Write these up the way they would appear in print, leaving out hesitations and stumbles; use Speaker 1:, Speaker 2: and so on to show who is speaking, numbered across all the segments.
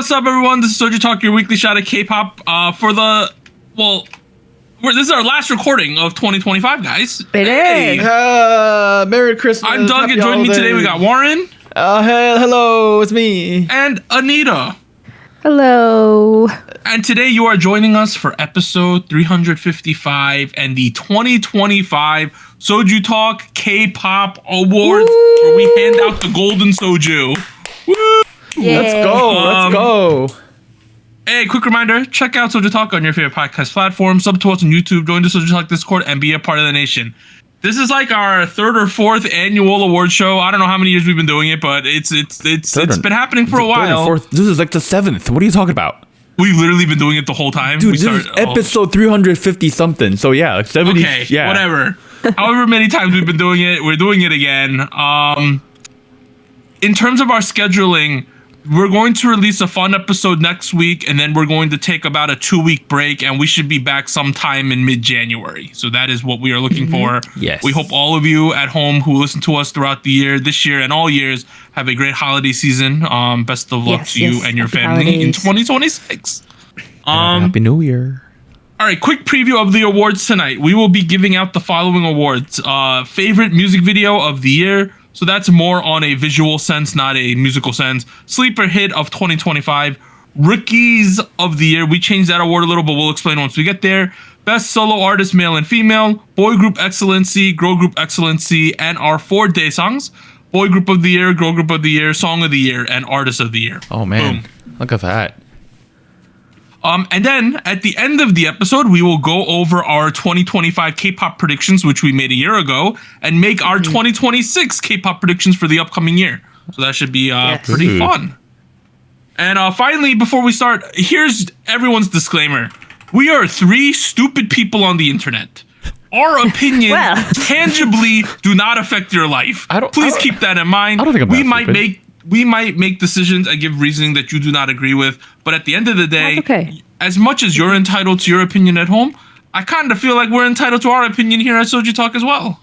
Speaker 1: what's up, everyone? This is SojuTalk, your weekly shot at K-pop. This is our last recording of 2025, guys.
Speaker 2: It is.
Speaker 3: Merry Christmas.
Speaker 1: I'm Doug, and joining me today we got Warren.
Speaker 3: Hello, it's me.
Speaker 1: And Anita.
Speaker 2: Hello.
Speaker 1: And today you are joining us for episode 355 and the 2025 SojuTalk Kpop Awards, where we hand out the golden soju. Woo!
Speaker 2: Yeah.
Speaker 3: Let's go.
Speaker 1: Hey, quick reminder, check out SojuTalk on your favorite podcast platform, sub to us on YouTube, join the SojuTalk Discord, and be a part of the nation. This is like our third or fourth annual award show. I don't know how many years we've been doing it, but it's been happening for a while.
Speaker 3: This is like the 7th. What are you talking about?
Speaker 1: We've literally been doing it the whole time.
Speaker 3: Dude, this is episode 350 something. So yeah, like 70.
Speaker 1: Okay,
Speaker 3: yeah.
Speaker 1: whatever. However many times we've been doing it, we're doing it again. In terms of our scheduling, we're going to release a fun episode next week, and then we're going to take about a 2-week break, and we should be back sometime in mid-January. So that is what we are looking for.
Speaker 3: Yes.
Speaker 1: We hope all of you at home who listen to us throughout the year, this year and all years, have a great holiday season. Best of luck to you and your family in 2026.
Speaker 3: Happy New Year.
Speaker 1: All right, quick preview of the awards tonight. We will be giving out the following awards. Favorite music video of the year. So that's more on a visual sense, not a musical sense. Sleeper hit of 2025. Rookies of the year. We changed that award a little, but we'll explain once we get there. Best solo artist, male and female. Boy group excellency, girl group excellency, and our 4 Daesangs. Boy group of the year, girl group of the year, song of the year, and artist of the year.
Speaker 3: Oh man, boom. Look at that.
Speaker 1: And then at the end of the episode, we will go over our 2025 K-pop predictions, which we made a year ago, and make our 2026 K-pop predictions for the upcoming year. So that should be pretty fun. And finally, before we start, here's everyone's disclaimer. We are 3 stupid people on the internet. Our opinions tangibly do not affect your life. Please keep that in mind.
Speaker 3: I don't think I'm
Speaker 1: We might make decisions and give reasoning that you do not agree with, but at the end of the day, as much as you're entitled to your opinion at home, I kind of feel like we're entitled to our opinion here at SojuTalk as well.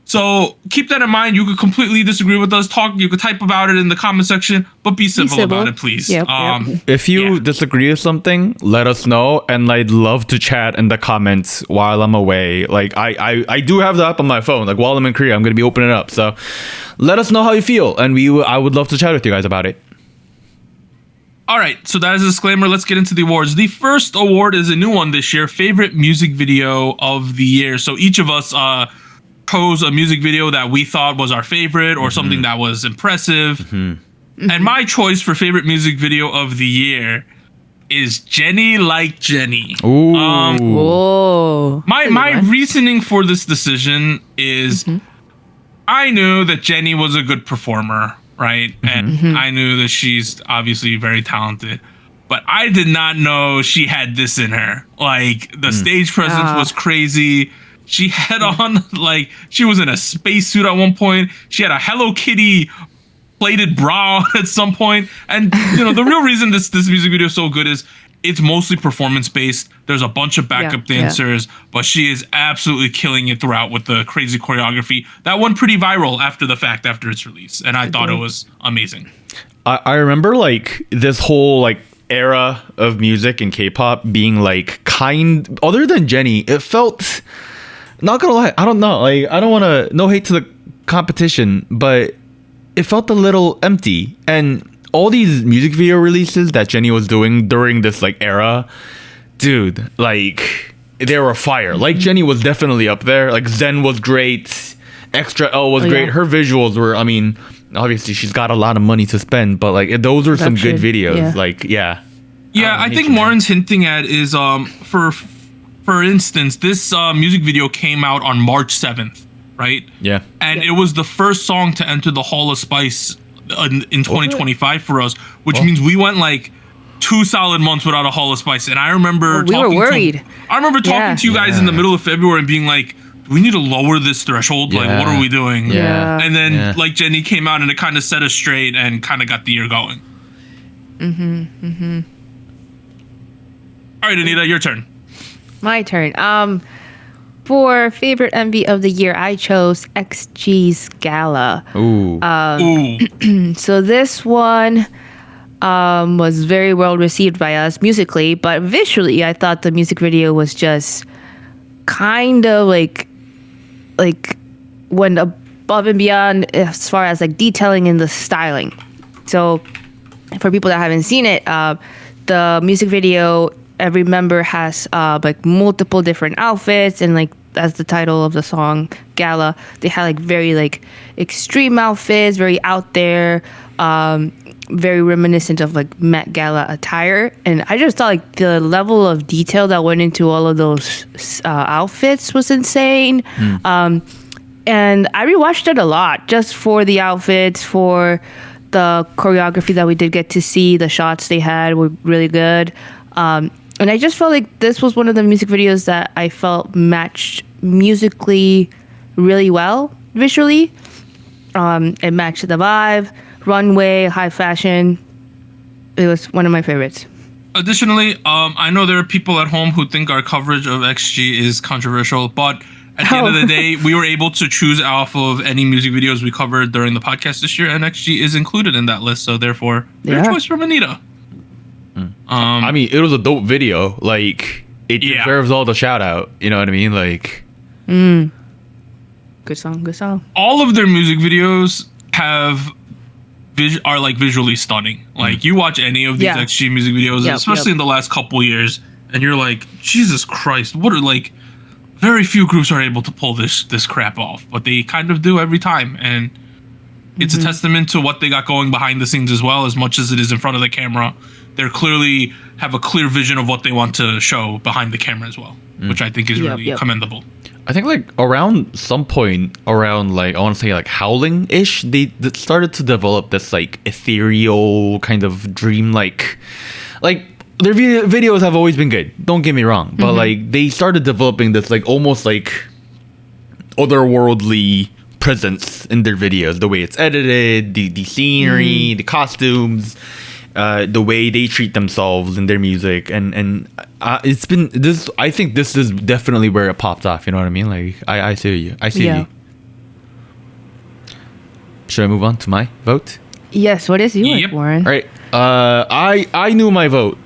Speaker 1: So keep that in mind. You could completely disagree with us. You could type about it in the comment section, but be civil about it, please.
Speaker 2: Yep.
Speaker 3: If you disagree with something, let us know, and I'd love to chat in the comments while I'm away. Like I do have the app on my phone. Like while I'm in Korea, I'm gonna be opening it up. So let us know how you feel, and I would love to chat with you guys about it.
Speaker 1: All right, so that is a disclaimer. Let's get into the awards. The first award is a new one this year, favorite music video of the year. So each of us chose a music video that we thought was our favorite or something that was impressive. And my choice for favorite music video of the year is Jenny Like Jenny.
Speaker 2: Whoa.
Speaker 1: My reasoning for this decision is I knew that Jenny was a good performer, right? And I knew that she's obviously very talented. But I did not know she had this in her. Like, the stage presence was crazy. She had on, like, she was in a spacesuit at one point. She had a Hello Kitty plated bra at some point. And, you know, the real reason this music video is so good is it's mostly performance-based. There's a bunch of backup dancers, but she is absolutely killing it throughout with the crazy choreography. That went pretty viral after the fact, after its release. And I thought it was amazing.
Speaker 3: I remember, like, this whole, like, era of music and K-pop being, like, other than Jenny, it felt... Not gonna lie, I don't know. Like, I don't want to, no hate to the competition, but it felt a little empty. And all these music video releases that Jenny was doing during this like era, dude, like they were fire. Like Jenny was definitely up there. Like Zen was great, Extra L was great. Her visuals were, I mean, obviously she's got a lot of money to spend, but like those were some good videos. Like Yeah,
Speaker 1: I think Warren's hinting at is for instance, this music video came out on March 7th, right?
Speaker 3: Yeah.
Speaker 1: And it was the first song to enter the Hall of Spice in 2025 for us, which means we went like 2 solid months without a Hall of Spice. And I remember
Speaker 2: we were worried.
Speaker 1: talking to you guys in the middle of February and being like, do we need to lower this threshold? Like, what are we doing?
Speaker 3: Yeah.
Speaker 1: And then like Jenny came out and it kind of set us straight and kind of got the year going. All right, Anita, your turn.
Speaker 2: My turn. For favorite MV of the year, I chose XG's Gala.
Speaker 3: Ooh.
Speaker 2: So this one, was very well received by us musically, but visually, I thought the music video was just kind of like went above and beyond as far as like detailing in the styling. So for people that haven't seen it, the music video, every member has like multiple different outfits, and like as the title of the song, Gala, they had like very like extreme outfits, very out there, very reminiscent of like Met Gala attire. And I just thought like the level of detail that went into all of those outfits was insane. And I rewatched it a lot just for the outfits, for the choreography that we did get to see. The shots they had were really good. And I just felt like this was one of the music videos that I felt matched musically really well visually. It matched the vibe, runway, high fashion. It was one of my favorites.
Speaker 1: Additionally, I know there are people at home who think our coverage of XG is controversial, but at the end of the day, we were able to choose off of any music videos we covered during the podcast this year, and XG is included in that list. So therefore, your choice from Anita.
Speaker 3: I mean, it was a dope video. Like, it deserves all the shout out. You know what I mean? Like,
Speaker 2: good song.
Speaker 1: All of their music videos are like visually stunning. Like, you watch any of these XG music videos, especially in the last couple years, and you're like, Jesus Christ, what are like? Very few groups are able to pull this crap off, but they kind of do every time, and it's a testament to what they got going behind the scenes as well, as much as it is in front of the camera. They're clearly have a clear vision of what they want to show behind the camera as well, which I think is really commendable.
Speaker 3: I think like around some point, around like I want to say like Howling-ish, they started to develop this like ethereal kind of dream-like. Their videos have always been good. Don't get me wrong, but like they started developing this like almost like otherworldly presence in their videos. The way it's edited, the scenery, the costumes, the way they treat themselves in their music, and it's been this. I think this is definitely where it popped off. You know what I mean? Like I see you. I see you. Should I move on to my vote?
Speaker 2: Yes. What is yours, Warren?
Speaker 3: All right. I knew my vote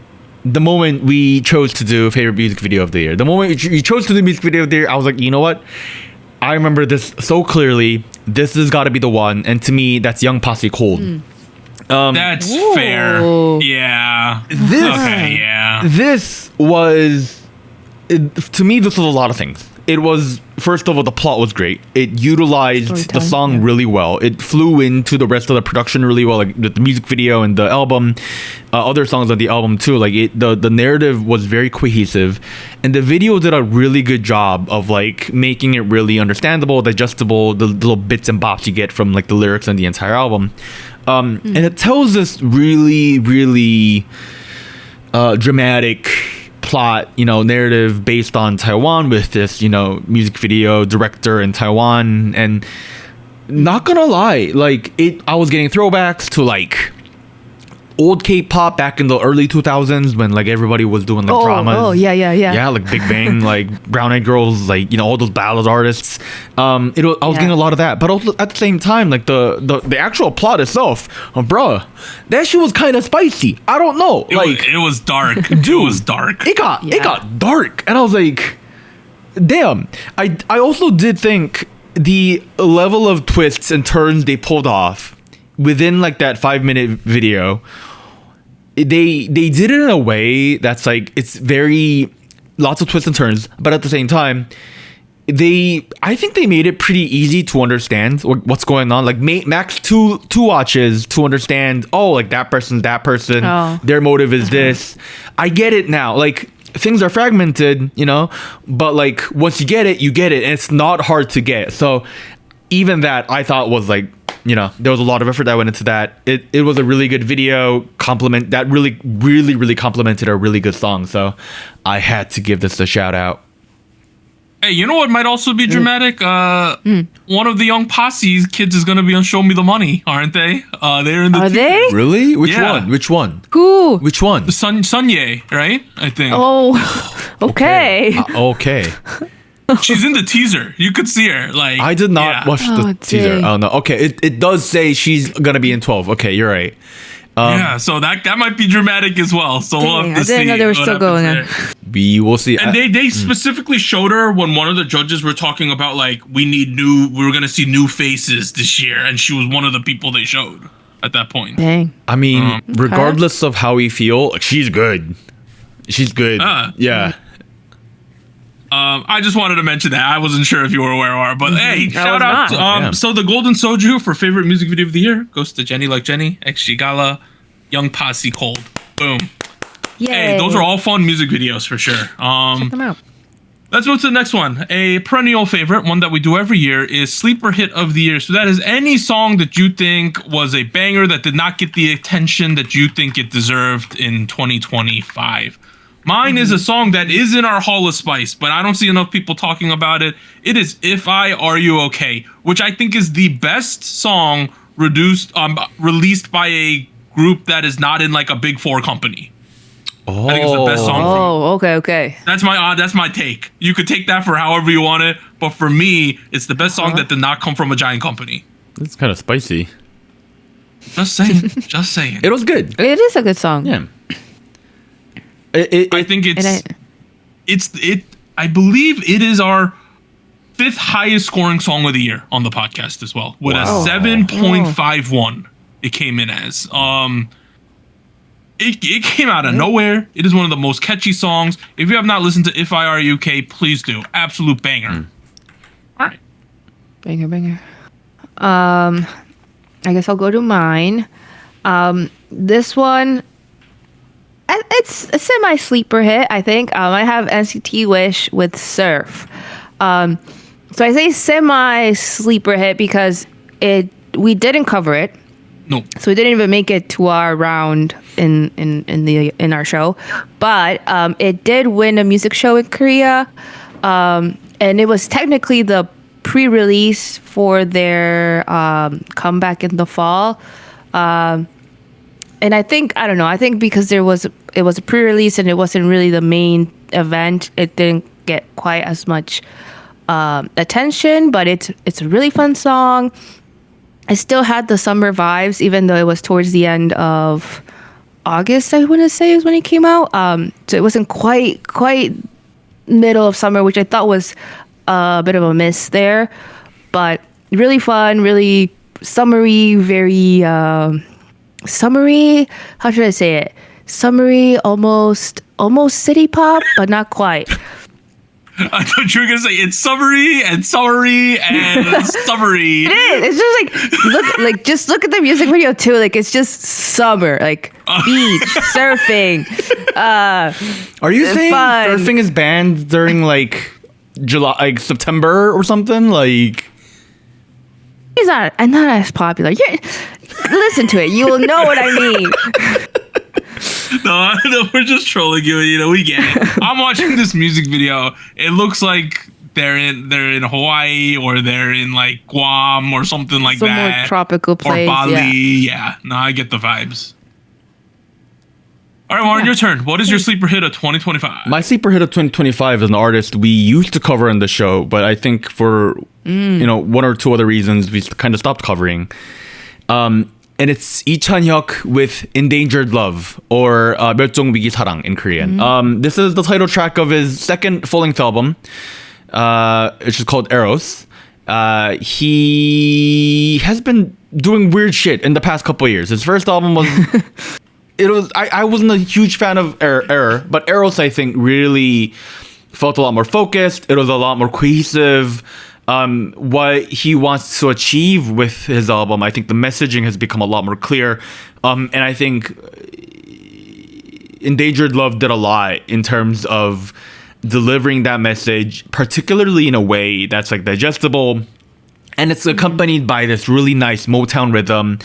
Speaker 3: the moment we chose to do favorite music video of the year. The moment you chose to do music video of the year, I was like, you know what? I remember this so clearly. This has got to be the one. And to me, that's Young Posse Cold.
Speaker 1: That's fair. Yeah.
Speaker 3: This was, to me, this was a lot of things. It was, first of all, the plot was great. It utilized the song really well. It flew into the rest of the production really well, like the music video and the album, other songs on the album too. Like the narrative was very cohesive, and the video did a really good job of like making it really understandable, digestible, the little bits and bops you get from like the lyrics and the entire album. And it tells this really, really dramatic plot, narrative based on Taiwan with this, music video director in Taiwan. And not gonna lie, like I was getting throwbacks to like old K-pop back in the early 2000s when like everybody was doing like dramas.
Speaker 2: Oh, yeah,
Speaker 3: like Big Bang, like Brown Eyed Girls, like all those ballad artists. I was getting a lot of that, but also at the same time, like the actual plot itself, bruh, that shit was kind of spicy. I don't know,
Speaker 1: it was dark. Dude, it was dark.
Speaker 3: It got dark, and I was like, damn. I also did think the level of twists and turns they pulled off within like that 5-minute video, they did it in a way that's like, it's very lots of twists and turns, but at the same time I think they made it pretty easy to understand what's going on. Like max two watches to understand, like that person's that person, their motive is this. I get it now. Like things are fragmented, but like once you get it, and it's not hard to get. So even that I thought was like, there was a lot of effort that went into that. It was a really good video compliment that really, really, really complimented a really good song. So I had to give this a shout out.
Speaker 1: Hey, you know what might also be dramatic? One of the Young Posse's kids is going to be on Show Me the Money, aren't they? They're in the.
Speaker 2: Are they?
Speaker 3: Really? Which one? Which one?
Speaker 2: Who?
Speaker 3: Which one?
Speaker 1: Sunye, right? I think.
Speaker 2: Oh, okay.
Speaker 3: Okay.
Speaker 1: She's in the teaser. You could see her. Like
Speaker 3: I did not watch the teaser. Oh no. Okay, it does say she's gonna be in 12. Okay, you're right.
Speaker 1: Yeah, so that might be dramatic as well. So we'll have to see.
Speaker 2: I didn't know they were still going on.
Speaker 3: We will see.
Speaker 1: And they specifically showed her when one of the judges were talking about like we're gonna see new faces this year, and she was one of the people they showed at that point.
Speaker 2: Dang.
Speaker 3: I mean, regardless of how we feel, like, she's good. She's good. Yeah.
Speaker 1: I just wanted to mention that. I wasn't sure if you were aware of it, but hey, shout out.
Speaker 3: not.
Speaker 1: So the Golden Soju for favorite music video of the year goes to Jenny Like Jenny, X Gala, Young Posse Cold. Boom.
Speaker 2: Yay.
Speaker 1: Hey, those are all fun music videos for sure.
Speaker 2: Check them out.
Speaker 1: Let's move to the next one. A perennial favorite, one that we do every year, is Sleeper Hit of the Year. So that is any song that you think was a banger that did not get the attention that you think it deserved in 2025. Mine is a song that is in our Hall of Spice, but I don't see enough people talking about it. It is If I Are You Okay, which I think is the best song released by a group that is not in like a big four company.
Speaker 3: Oh.
Speaker 1: I think it's the best song.
Speaker 2: Oh, okay.
Speaker 1: That's my take. You could take that for however you want it, but for me, it's the best song that did not come from a giant company.
Speaker 3: It's kind of spicy.
Speaker 1: Just saying. Just saying.
Speaker 3: It was good.
Speaker 2: It is a good song.
Speaker 3: Yeah.
Speaker 1: I think I believe it is our 5th highest scoring song of the year on the podcast as well, with a 7.51. It came in as. It came out of nowhere. It is one of the most catchy songs. If you have not listened to If I Are You Okay, please do. Absolute banger. All right.
Speaker 2: Banger. I guess I'll go to mine. This one, it's a semi-sleeper hit, I think. I have NCT Wish with Surf. So I say semi-sleeper hit because we didn't cover it.
Speaker 1: No.
Speaker 2: So it didn't even make it to our round in our show, but it did win a music show in Korea, and it was technically the pre-release for their comeback in the fall. And I think because it was a pre-release and it wasn't really the main event, it didn't get quite as much attention. But it's a really fun song. I still had the summer vibes, even though it was towards the end of August, I want to say, is when it came out. So it wasn't quite middle of summer, which I thought was a bit of a miss there. But really fun, really summery, very summery. How should I say it? Summery, almost city pop, but not quite.
Speaker 1: I thought you were gonna say it's summery and summary.
Speaker 2: It is. It's just look at the music video too. Like it's just summer, like beach, surfing.
Speaker 3: Are you saying
Speaker 2: fun.
Speaker 3: surfing is banned during like July, like September or something? Like
Speaker 2: It's not as popular. Listen to it. You will know what I mean.
Speaker 1: No, we're just trolling you. You know, we get it. I'm watching this music video. It looks like they're in Hawaii or they're in like Guam or something like
Speaker 2: Some
Speaker 1: that.
Speaker 2: more tropical place.
Speaker 1: Or Bali. Yeah. No, I get the vibes. All right, Warren, your turn. What is your sleeper hit of 2025?
Speaker 3: my sleeper hit of 2025 is an artist we used to cover on the show, but I think for one or two other reasons we kind of stopped covering. And it's Lee Chan-hyuk with Endangered Love, or 멸종위기 사랑 in Korean. This is the title track of his second full-length album, which is called Eros. He has been doing weird shit in the past couple of years. His first album was... I wasn't a huge fan of Error, but Eros, I think, really felt a lot more focused. It was a lot more cohesive. What he wants to achieve with his album, I think the messaging has become a lot more clear. And I think Endangered Love did a lot in terms of delivering that message, particularly in a way that's like digestible. And it's accompanied by this really nice Motown rhythm,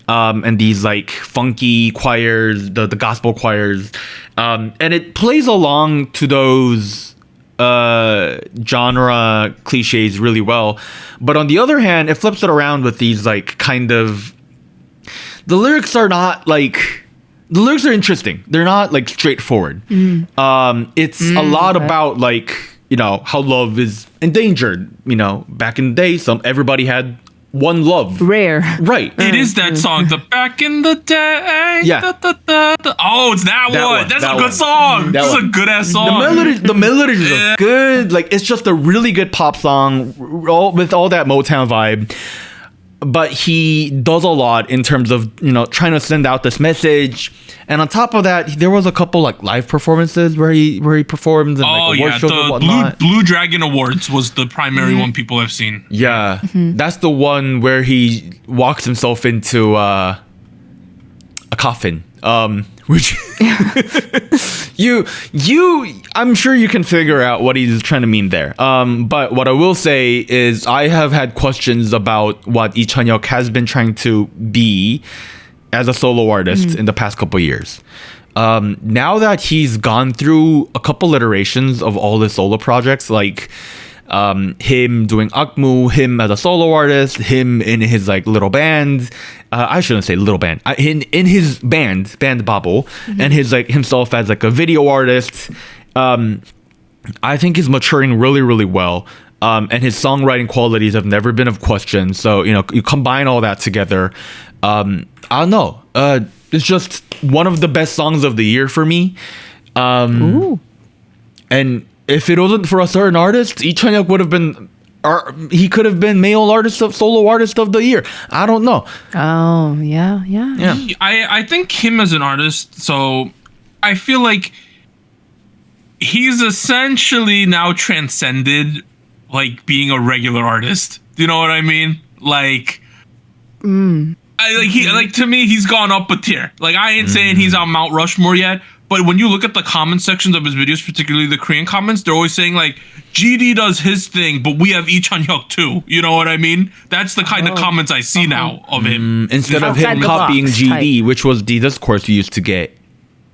Speaker 3: and these like funky choirs, the gospel choirs. And it plays along to those genre cliches really well. But on the other hand, it flips it around with these like kind of... The lyrics are interesting. They're not like straightforward. It's a lot about like, how love is endangered. Back in the day, everybody had One Love.
Speaker 2: Rare.
Speaker 3: Right.
Speaker 1: It is that song, the back in the day.
Speaker 3: Yeah.
Speaker 1: Oh, it's that one. That's a good song. That's a good ass song.
Speaker 3: The melodies are good. Like, it's just a really good pop song with all that Motown vibe. But he does a lot in terms of, trying to send out this message. And on top of that, there was a couple like live performances where he performed and award shows and whatnot.
Speaker 1: Blue Dragon Awards was the primary one people have seen.
Speaker 3: Yeah, that's the one where he walks himself into a coffin. Which I'm sure you can figure out what he's trying to mean there. But what I will say is I have had questions about what Lee Chun-hyuk has been trying to be as a solo artist in the past couple years. Now that he's gone through a couple iterations of all his solo projects, like him doing Akmu, him as a solo artist, him in his like little band. I shouldn't say little band. In his band Bubble, and his like himself as like a video artist. I think he's maturing really, really well. And his songwriting qualities have never been of question. So you combine all that together. I don't know. It's just one of the best songs of the year for me. And if it wasn't for a certain artist, Lee Chun-hyuk would have been, he could have been solo artist of the year. I don't know.
Speaker 2: Oh, yeah.
Speaker 1: I think him as an artist, so I feel like he's essentially now transcended like being a regular artist. Do you know what I mean? Like, to me, he's gone up a tier. Like, I ain't saying he's on Mount Rushmore yet, but when you look at the comment sections of his videos, particularly the Korean comments, they're always saying like, GD does his thing, but we have Lee Chun-hyuk too. You know what I mean? That's the kind of comments I see now of him.
Speaker 3: Instead of him copying GD, which was the discourse we used to get.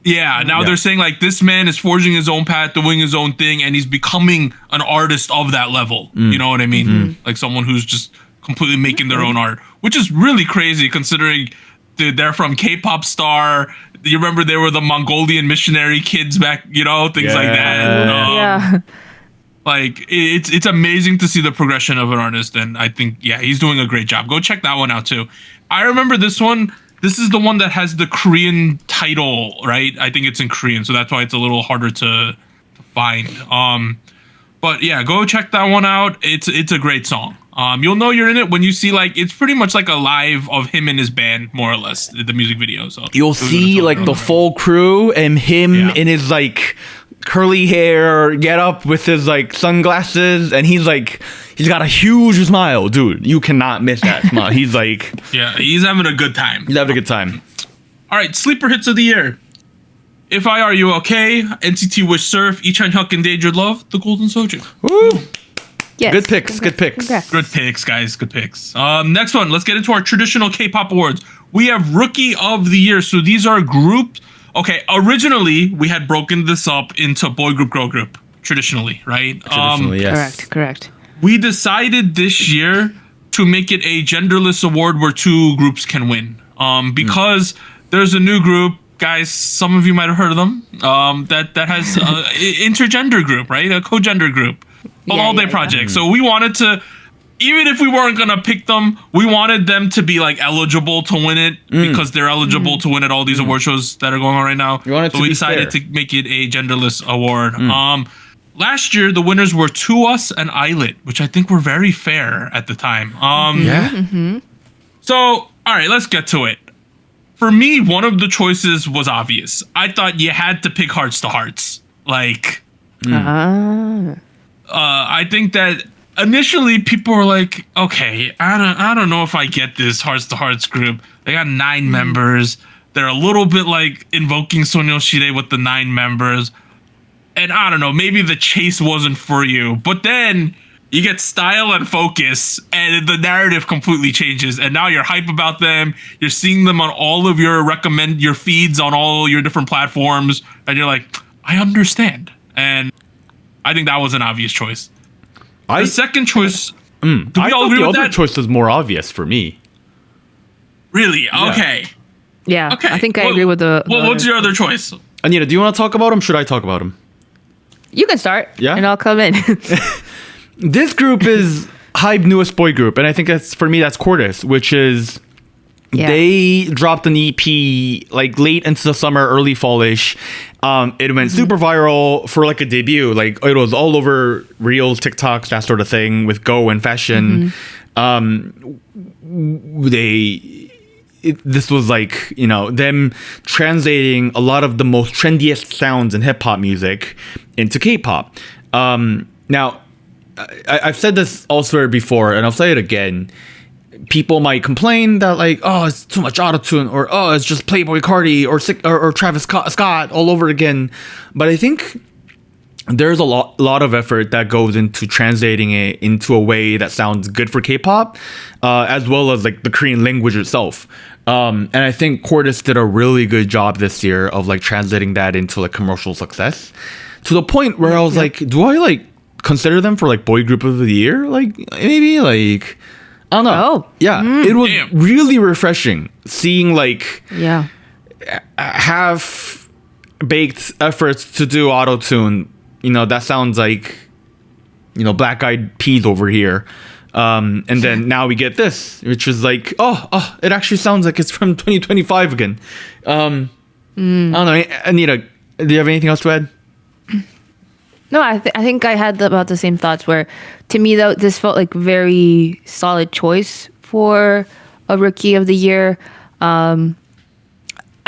Speaker 1: Yeah, now they're saying like, this man is forging his own path, doing his own thing, and he's becoming an artist of that level. You know what I mean? Like someone who's just completely making their own art, which is really crazy considering they're from K-pop Star. You remember they were the Mongolian missionary kids back, things like that. Like it's amazing to see the progression of an artist, and I think he's doing a great job. Go check that one out too. I remember this one. This is the one that has the Korean title, right? I think it's in Korean, so that's why it's a little harder to find. But yeah, go check that one out. It's a great song. You'll know you're in it when you see like it's pretty much like a live of him and his band, more or less, the music video. So
Speaker 3: you'll see like the full crew and him in his like curly hair, get up with his like sunglasses, and he's got a huge smile, dude. You cannot miss that smile. He's like,
Speaker 1: he's having a good time.
Speaker 3: He's having a good time.
Speaker 1: All right, sleeper hits of the year. If I Are You Okay, NCT Wish Surf, Lee Chun-hyuk, Endangered Love, The Golden Soju.
Speaker 3: Woo!
Speaker 2: Yes.
Speaker 3: Good picks.
Speaker 2: Congrats.
Speaker 1: Good picks, guys. Good picks. Next one, let's get into our traditional K-pop awards. We have Rookie of the Year. So these are grouped. Okay, originally we had broken this up into boy group, girl group. Traditionally, right?
Speaker 3: Yes.
Speaker 2: Correct.
Speaker 1: We decided this year to make it a genderless award where two groups can win. Because there's a new group, guys. Some of you might have heard of them. That has intergender group, right? A co-gender group. All Day Project. So we wanted to, even if we weren't gonna pick them, we wanted them to be like eligible to win it because they're eligible to win at all these award shows that are going on right now. So we decided to make it a genderless award. Last year the winners were To Us and Islet, which I think were very fair at the time. So all right, let's get to it. For me, one of the choices was obvious. I thought you had to pick Hearts to Hearts. Like, I think that initially people were like, okay, I don't know if I get this Hearts to Hearts group. They got 9 members. They're a little bit like invoking Sonyeol Shide with the 9 members. And I don't know, maybe the chase wasn't for you. But then you get Style and Focus, and the narrative completely changes. And now you're hype about them. You're seeing them on all of your feeds on all your different platforms. And you're like, I understand. And I think that was an obvious choice. The second choice, do we all agree with that?
Speaker 3: The other choice is more obvious for me.
Speaker 1: Really? Okay.
Speaker 2: Yeah.
Speaker 1: Okay.
Speaker 2: I think I agree with the.
Speaker 1: What's your other choice?
Speaker 3: Anita, do you want to talk about him? Should I talk about him?
Speaker 2: You can start.
Speaker 3: Yeah.
Speaker 2: And I'll come in.
Speaker 3: This group is, HYBE newest boy group, and I think that's for me that's Quartus, which is they dropped an EP like late into the summer, early fallish. It went super viral for like a debut. Like it was all over Reels, TikToks, that sort of thing with Go and fashion. This was like, you know, them translating a lot of the most trendiest sounds in hip hop music into K-pop. Now, I've said this elsewhere before, and I'll say it again. People might complain that like, oh, it's too much autotune, or oh, it's just Playboi Carti or Travis Scott all over again. But I think there's a lot of effort that goes into translating it into a way that sounds good for K-pop, as well as like the Korean language itself. And I think Quartus did a really good job this year of like translating that into like commercial success, to the point where I was like, do I like consider them for like boy group of the year? Like maybe like, I don't know. It was really refreshing seeing like half baked efforts to do auto-tune. You know, that sounds like, you know, Black Eyed Peas over here. And then now we get this, which is like, oh, it actually sounds like it's from 2025 again. I don't know. Anita, do you have anything else to add?
Speaker 2: No, I think I had about the same thoughts, where to me though this felt like very solid choice for a rookie of the year. I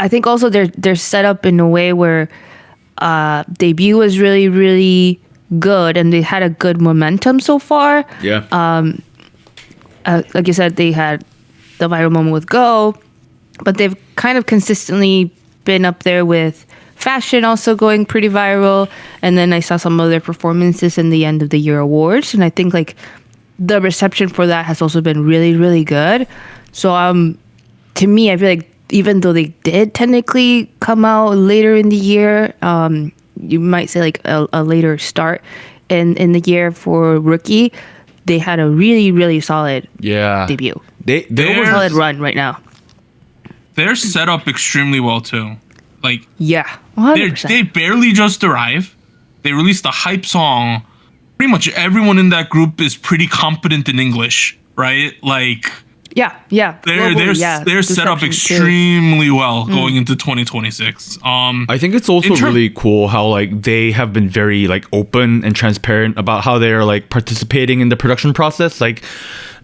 Speaker 2: think also they're set up in a way where debut was really, really good, and they had a good momentum so far. Like you said, they had the viral moment with Go, but they've kind of consistently been up there with fashion also going pretty viral. And then I saw some of their performances in the end of the year awards, and I think like the reception for that has also been really, really good. So to me, I feel like even though they did technically come out later in the year, you might say like a later start in the year for rookie, they had a really, really solid debut. They were a solid run right now.
Speaker 1: They're set up extremely well too. Like
Speaker 2: 100%.
Speaker 1: They barely just arrived. They released a hype song. Pretty much everyone in that group is pretty competent in English, right? Like they're set up extremely well going into 2026.
Speaker 3: I think it's also really cool how like they have been very like open and transparent about how they're like participating in the production process. Like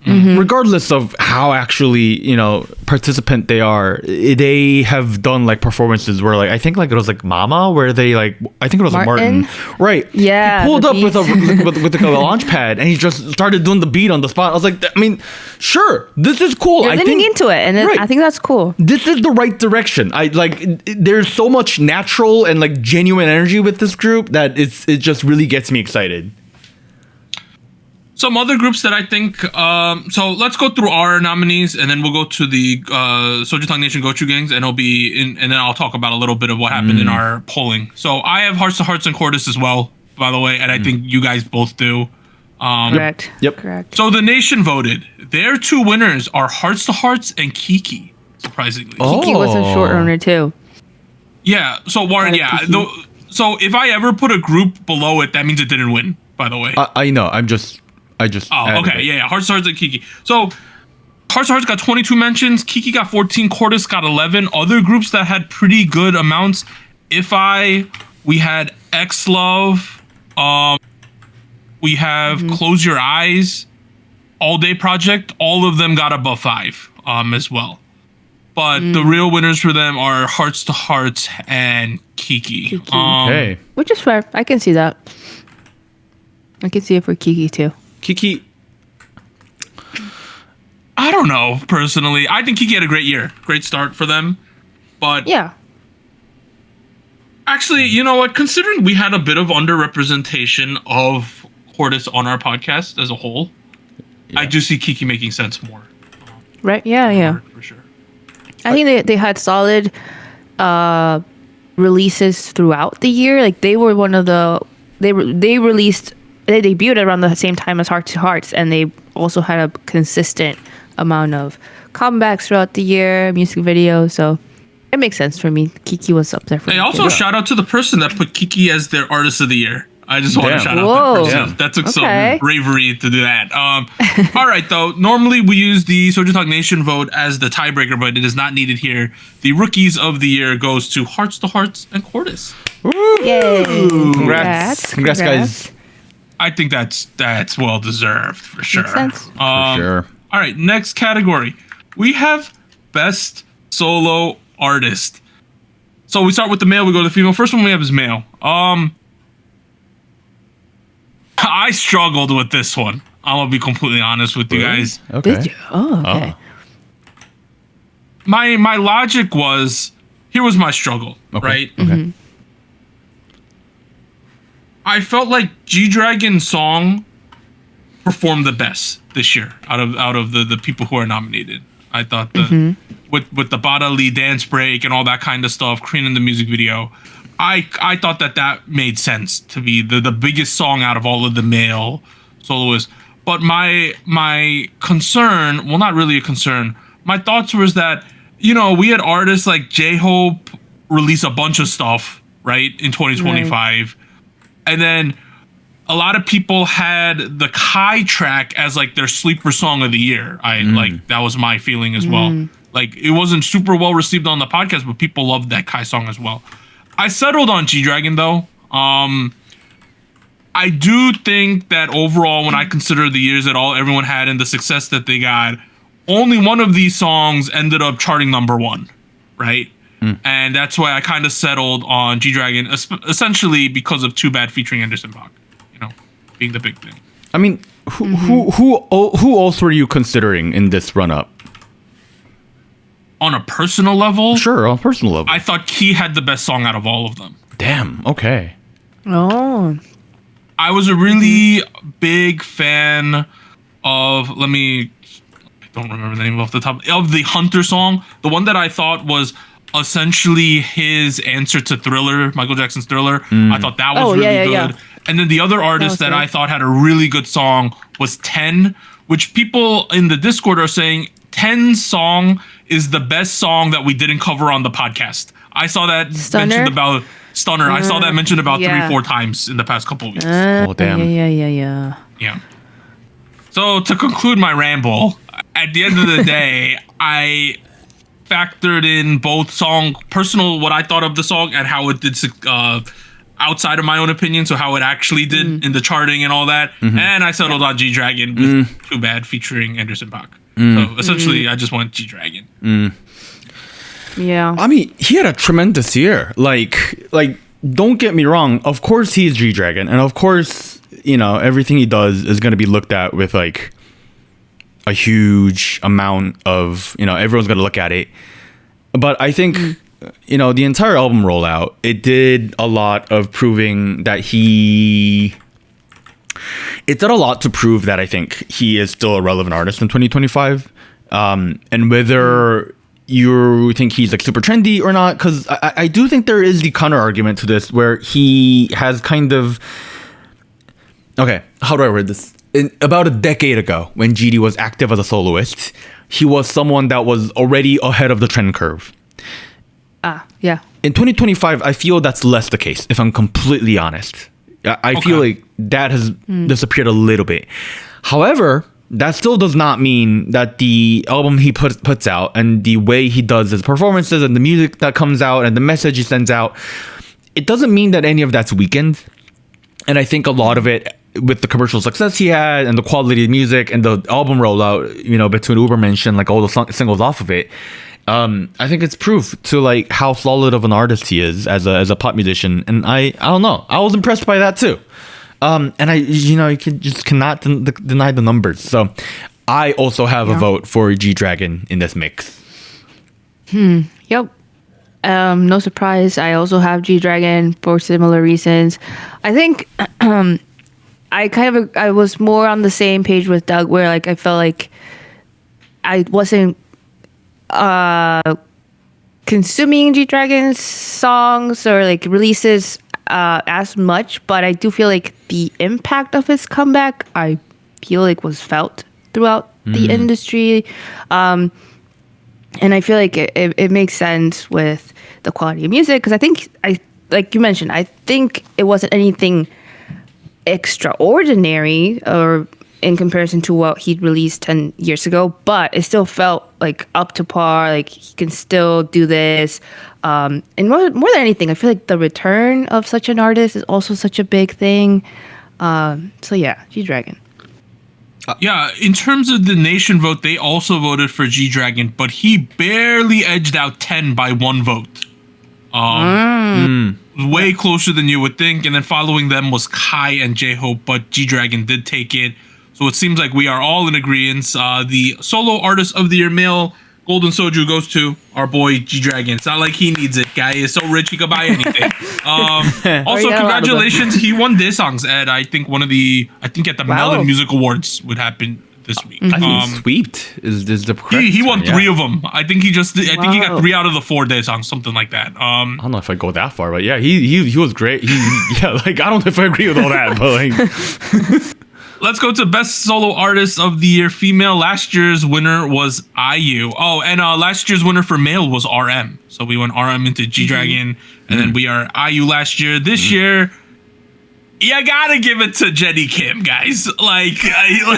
Speaker 3: regardless of how actually, you know, participant they are, they have done like performances where like I think like it was like Mama, where they like, I think it was Martin, right?
Speaker 2: Yeah,
Speaker 3: he pulled up with a launch pad and he just started doing the beat on the spot. I was like, I mean, sure, this is cool.
Speaker 2: You're leaning into it, and I think that's cool.
Speaker 3: This is the right direction. I like. There's so much natural and like genuine energy with this group that it just really gets me excited.
Speaker 1: Some other groups that I think, so let's go through our nominees, and then we'll go to the SojuTalk Nation Gochugangs, and and then I'll talk about a little bit of what happened in our polling. So I have Hearts to Hearts and Quartus as well, by the way, and I think you guys both do.
Speaker 2: Correct.
Speaker 3: Yep.
Speaker 2: Correct.
Speaker 1: So the nation voted. Their two winners are Hearts to Hearts and Kiki, surprisingly.
Speaker 2: Kiki was a short runner too.
Speaker 1: Yeah. So Warren, so if I ever put a group below it, that means it didn't win, by the way.
Speaker 3: I know. I just.
Speaker 1: Oh, okay. Yeah. Hearts to Hearts and Kiki. So Hearts to Hearts got 22 mentions. Kiki got 14. Quartus got 11. Other groups that had pretty good amounts. We had X Love. We have Close Your Eyes. All Day Project. All of them got above 5 as well. But the real winners for them are Hearts to Hearts and Kiki.
Speaker 3: Okay.
Speaker 2: Which is fair. I can see that. I can see it for Kiki too.
Speaker 3: Kiki,
Speaker 1: I don't know, personally. I think Kiki had a great year. Great start for them. But actually, you know what? Considering we had a bit of underrepresentation of Quartus on our podcast as a whole, I do see Kiki making sense more.
Speaker 2: Right? Yeah.
Speaker 1: For sure.
Speaker 2: I think they had solid releases throughout the year. Like they were one of the... They debuted around the same time as Heart to Hearts, and they also had a consistent amount of comebacks throughout the year, music videos. So it makes sense for me. Kiki was up there for me.
Speaker 1: Hey, also shout out to the person that put Kiki as their artist of the year. I just want to shout out
Speaker 2: Whoa.
Speaker 1: that person.
Speaker 3: Yeah.
Speaker 1: That took
Speaker 2: Okay.
Speaker 1: some bravery to do that. All right, though. Normally we use the SojuTalk Nation vote as the tiebreaker, but it is not needed here. The Rookies of the Year goes to Hearts to Hearts and Cordis.
Speaker 2: Yay.
Speaker 3: Congrats, guys.
Speaker 1: I think that's well deserved for sure.
Speaker 2: Makes sense.
Speaker 3: For sure.
Speaker 1: All right, next category. We have Best Solo Artist. So we start with the male, we go to the female. First one we have is male. I struggled with this one. I'm gonna be completely honest with you guys.
Speaker 3: Okay.
Speaker 2: Did you? Oh, okay.
Speaker 1: My logic was, here was my struggle, right?
Speaker 3: Okay.
Speaker 1: I felt like G-Dragon's song performed the best this year out of the people who are nominated. I thought with the bodily dance break and all that kind of stuff, creating the music video, I thought that made sense to be the biggest song out of all of the male soloists. But my concern, well, not really a concern, my thoughts was that, we had artists like J-Hope release a bunch of stuff, right, in 2025. Right. And then a lot of people had the Kai track as like their sleeper song of the year. Like that was my feeling as well. Like it wasn't super well received on the podcast, but people loved that Kai song as well. I settled on G-Dragon though. I do think that overall, when I consider the years that everyone had and the success that they got, only one of these songs ended up charting #1, right? And that's why I kind of settled on G-Dragon, essentially because of Too Bad featuring Anderson .Paak, being the big thing.
Speaker 3: I mean, who else were you considering in this run-up?
Speaker 1: On a personal level?
Speaker 3: Sure, on a personal level.
Speaker 1: I thought Key had the best song out of all of them.
Speaker 3: Damn, okay.
Speaker 2: Oh.
Speaker 1: I was a really big fan of, I don't remember the name off the top, of the Hunter song. The one that I thought was essentially his answer to Thriller, Michael Jackson's Thriller. I thought that was really good. Yeah. And then the other artist that I thought had a really good song was 10, which people in the Discord are saying 10's song is the best song that we didn't cover on the podcast. I saw that mentioned about Stunner. I saw that mentioned about 3-4 times in the past couple of weeks.
Speaker 3: Oh, damn.
Speaker 1: Yeah. So to conclude my ramble, at the end of the day, I factored in both personal, what I thought of the song and how it did outside of my own opinion, so how it actually did in the charting and all that. And I settled on G-Dragon with Too Bad featuring Anderson .Paak. So essentially, I just want G-Dragon.
Speaker 2: Yeah.
Speaker 3: I mean, he had a tremendous year. Like, don't get me wrong. Of course, he's G-Dragon, and of course, everything he does is going to be looked at with like a huge amount of, everyone's going to look at it. But I think, the entire album rollout, it did a lot of proving that it did a lot to prove that I think he is still a relevant artist in 2025. And whether you think he's like super trendy or not, because I do think there is the counter argument to this where he has kind of, okay, how do I word this? About a decade ago, when GD was active as a soloist, he was someone that was already ahead of the trend curve.
Speaker 2: Yeah.
Speaker 3: In 2025, I feel that's less the case, if I'm completely honest. I feel like that has disappeared a little bit. However, that still does not mean that the album he puts out and the way he does his performances and the music that comes out and the message he sends out, it doesn't mean that any of that's weakened. And I think a lot of it, with the commercial success he had and the quality of music and the album rollout, between Ubermensch, like all the singles off of it, I think it's proof to like how solid of an artist he is as a pop musician. And I don't know, I was impressed by that too. And you cannot deny the numbers. So I also have a vote for G-Dragon in this mix.
Speaker 2: Yep. No surprise. I also have G-Dragon for similar reasons. I think I was more on the same page with Doug, where like I felt like I wasn't consuming G-Dragon's songs or like releases as much, but I do feel like the impact of his comeback, I feel like, was felt throughout the industry. And I feel like it makes sense with the quality of music, because I think, like you mentioned, I think it wasn't anything extraordinary or in comparison to what he'd released 10 years ago, but it still felt like up to par. Like he can still do this. And more than anything, I feel like the return of such an artist is also such a big thing. So yeah, G-Dragon.
Speaker 1: Yeah, in terms of the nation vote, they also voted for G-Dragon, but he barely edged out 10 by 1 vote. Way closer than you would think. And then following them was Kai and J-Hope, but G-Dragon did take it. So it seems like we are all in agreement. The solo artist of the year male Golden Soju goes to our boy G-Dragon. It's not like he needs it. Guy is so rich he could buy anything. Also, congratulations. He won Daesangs at at the Melon Music Awards would happen this week.
Speaker 3: I think sweeped is the correct
Speaker 1: he won
Speaker 3: term,
Speaker 1: 3 of them. I think he got 3 out of the 4 Daesangs, something like that.
Speaker 3: I don't know if I go that far, but yeah, he was great. I don't know if I agree with all that, but like.
Speaker 1: Let's go to Best Solo Artist of the Year Female. Last year's winner was IU. Oh, and last year's winner for male was RM. So we went RM into G-Dragon, and then we are IU last year. This year, you gotta give it to Jenny Kim, guys. You gotta give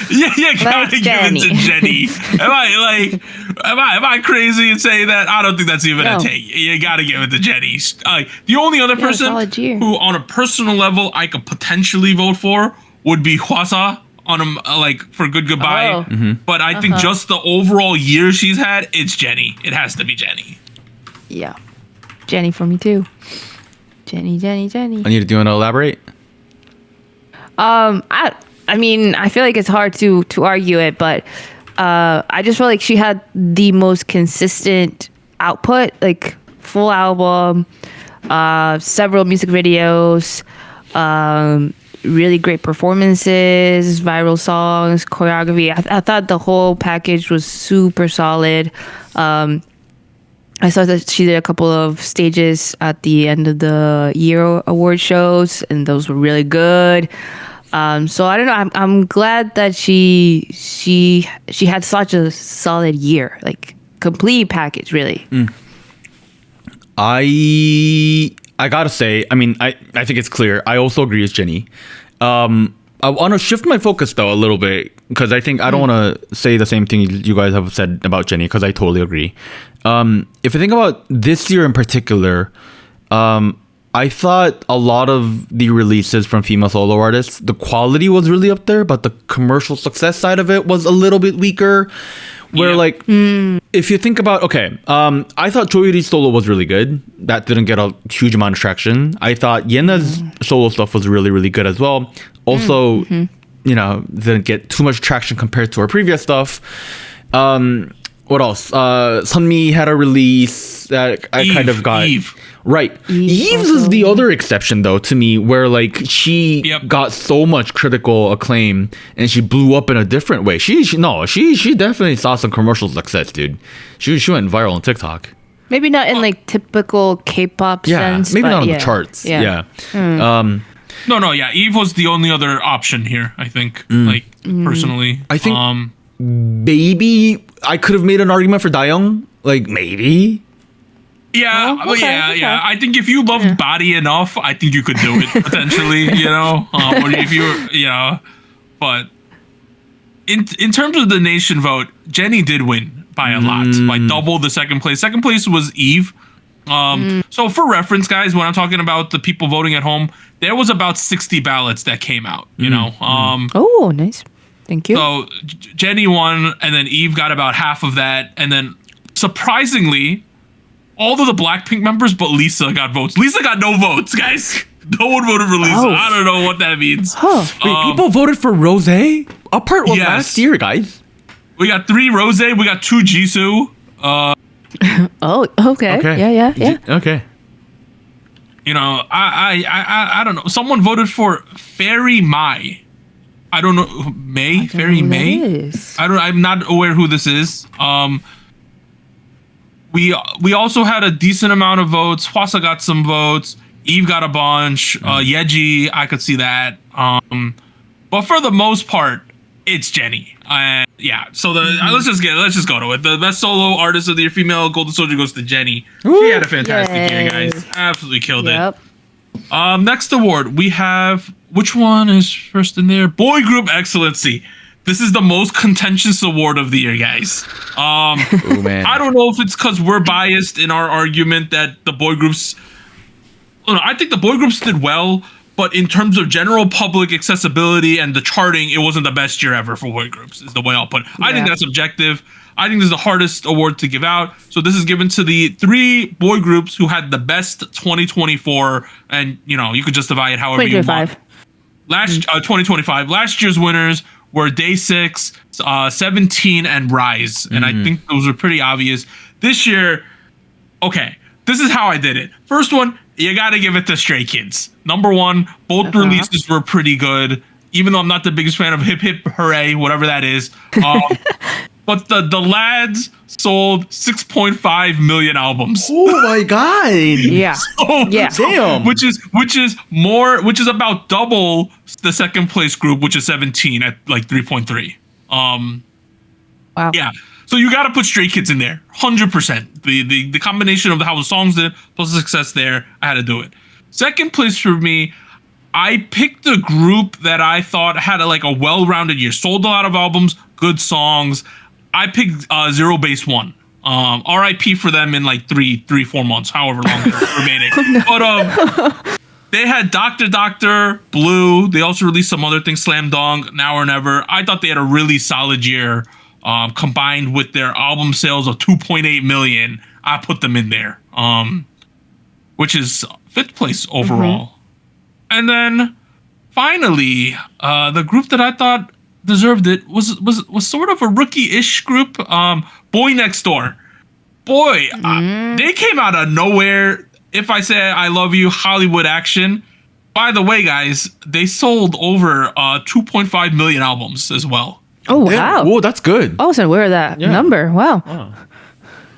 Speaker 1: it to Jenny. Am I crazy in saying that? I don't think that's even a take. You gotta give it to Jenny. The only other person who, on a personal level, I could potentially vote for would be Hwasa on for Good Goodbye. But I think just the overall year she's had, it's Jenny. It has to be Jenny.
Speaker 2: Yeah, Jenny for me too. Jenny.
Speaker 3: Anita, do you want to elaborate?
Speaker 2: I mean, I feel like it's hard to argue it, but I just feel like she had the most consistent output, like full album, several music videos, really great performances, viral songs, choreography. I thought the whole package was super solid. I saw that she did a couple of stages at the end of the year award shows, and those were really good. So I don't know. I'm glad that she had such a solid year, like complete package, really.
Speaker 3: I gotta say, I mean, I think it's clear. I also agree with Jenny. I want to shift my focus though a little bit because I think I don't want to say the same thing you guys have said about Jenny because I totally agree. If you think about this year in particular, I thought a lot of the releases from female solo artists, the quality was really up there, but the commercial success side of it was a little bit weaker. Where if you think about, I thought Choyuri's solo was really good. That didn't get a huge amount of traction. I thought Yena's solo stuff was really, really good as well. Also, didn't get too much traction compared to her previous stuff. What else? Sunmi had a release that I kind of got.
Speaker 1: Eve.
Speaker 3: Right. Eve's is the other exception though to me where she got so much critical acclaim and she blew up in a different way. She definitely saw some commercial success, dude. She went viral on TikTok.
Speaker 2: Maybe not in like typical K-pop sense.
Speaker 3: Maybe not on the charts. Yeah.
Speaker 1: Eve was the only other option here, I think. Personally.
Speaker 3: I think maybe I could have made an argument for Daeyoung. Maybe.
Speaker 1: Yeah, I think if you loved body enough, I think you could do it potentially, or if you but in terms of the nation vote, Jenny did win by a lot, by double the second place. Second place was Eve. So for reference, guys, when I'm talking about the people voting at home, there was about 60 ballots that came out,
Speaker 2: Oh, nice. Thank you.
Speaker 1: So Jenny won, and then Eve got about half of that, and then surprisingly, all of the Blackpink members but Lisa got votes. Lisa got no votes, guys. No one voted for Lisa. I don't know what that means.
Speaker 3: Wait, people voted for Rose? Apart from last year, guys.
Speaker 1: We got 3 Rose. We got 2 Jisoo.
Speaker 2: Okay. Yeah.
Speaker 3: Okay.
Speaker 1: I don't know. Someone voted for Fairy Mai. I don't know. Fairy May? I'm not aware who this is. We also had a decent amount of votes. Hwasa got some votes. Eve got a bunch. Yeji, I could see that. But for the most part, it's Jenny. So let's just go to it. The best solo artist of the year female Golden Soju goes to Jenny. She had a fantastic year, guys. Absolutely killed it. Next award, we have, which one is first in there? Boy Group Excellency. This is the most contentious award of the year, guys.
Speaker 3: Oh, man.
Speaker 1: I don't know if it's because we're biased in our argument that the boy groups. I think the boy groups did well, but in terms of general public accessibility and the charting, it wasn't the best year ever for boy groups, is the way I'll put it. I think that's objective. I think this is the hardest award to give out. So this is given to the 3 boy groups who had the best 2024, and you could just divide it however you want. 2025. Last year's winners were Daesangs, 17, and Rise. And I think those are pretty obvious. This year, okay, this is how I did it. First one, you got to give it to Stray Kids. Number 1, both releases were pretty good, even though I'm not the biggest fan of Hip Hip Hooray, whatever that is. But the lads sold 6.5 million albums.
Speaker 3: Oh my god!
Speaker 2: Yeah,
Speaker 3: Damn.
Speaker 1: Which is about double the second place group, which is 17 at like 3.3.
Speaker 2: Wow.
Speaker 1: Yeah. So you got to put Stray Kids in there, 100%. The combination of how the songs did plus the success there, I had to do it. Second place for me, I picked a group that I thought had a well-rounded year, sold a lot of albums, good songs. I picked Zero Base One. RIP for them in like 3-4 months, however long they're remaining. But they had Dr. Blue. They also released some other things, Slam Dunk, Now or Never. I thought they had a really solid year. Combined with their album sales of 2.8 million, I put them in there, which is 5th place overall. And then finally, the group that I thought deserved it was sort of a rookie-ish group, Boy Next Door. Boy, they came out of nowhere. If I Say I Love You, Hollywood Action. By the way, guys, they sold over 2.5 million albums as well.
Speaker 2: Oh, wow.
Speaker 3: Whoa, that's good.
Speaker 2: I wasn't aware of that number. Wow.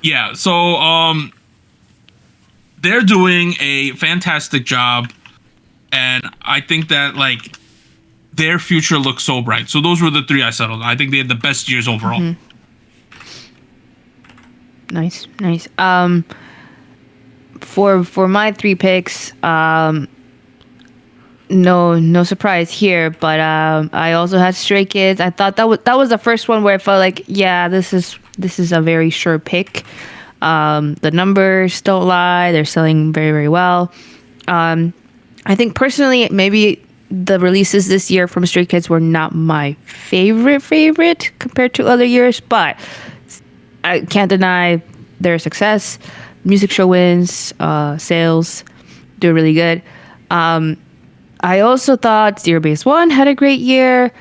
Speaker 1: Yeah, so they're doing a fantastic job, and I think that their future looks so bright. So those were the 3 I settled. I think they had the best years overall.
Speaker 2: Nice. For my 3 picks, no surprise here, but I also had Stray Kids. I thought that was the first one where I felt like, yeah, this is a very sure pick. The numbers don't lie; they're selling very, very well. I think personally, maybe the releases this year from Stray Kids were not my favorite compared to other years, but I can't deny their success. Music show wins, sales do really good. I also thought Zero Base One had a great year.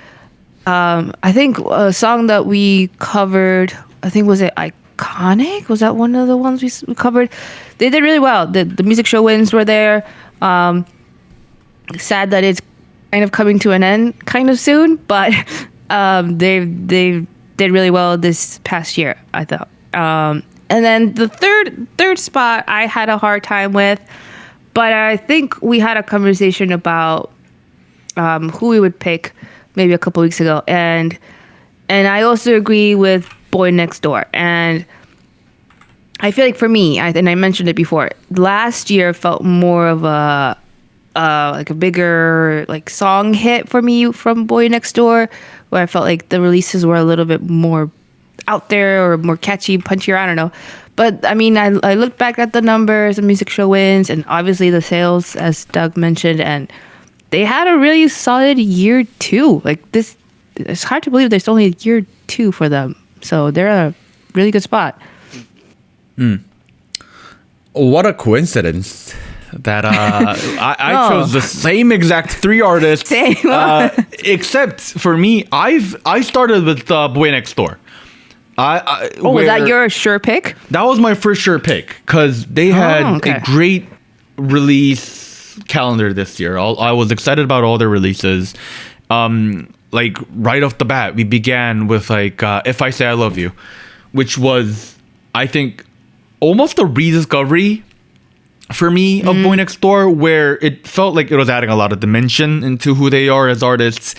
Speaker 2: I think a song that we covered, was it Iconic? Was that one of the ones we covered? They did really well. The music show wins were there. Sad that it's kind of coming to an end kind of soon, but they did really well this past year, I thought. And then the third spot I had a hard time with, but I think we had a conversation about who we would pick maybe a couple weeks ago, and I also agree with Boy Next Door. And I feel like for me, and I mentioned it before, last year felt more of a bigger song hit for me from Boy Next Door, where I felt like the releases were a little bit more out there or more catchy, punchier, I don't know. But I mean, I looked back at the numbers, the music show wins, and obviously the sales, as Doug mentioned, and they had a really solid year too. It's hard to believe there's only a year 2 for them. So they're a really good spot.
Speaker 3: What a coincidence that I chose the same exact 3 artists.
Speaker 2: Same.
Speaker 3: Except for me, I started with Boy Next Door.
Speaker 2: Was that your sure pick?
Speaker 3: That was my first sure pick because they had a great release calendar this year. I was excited about all their releases. Right off the bat, we began with If I Say I Love You, which was, I think, almost a rediscovery for me of Boy Next Door, where it felt like it was adding a lot of dimension into who they are as artists.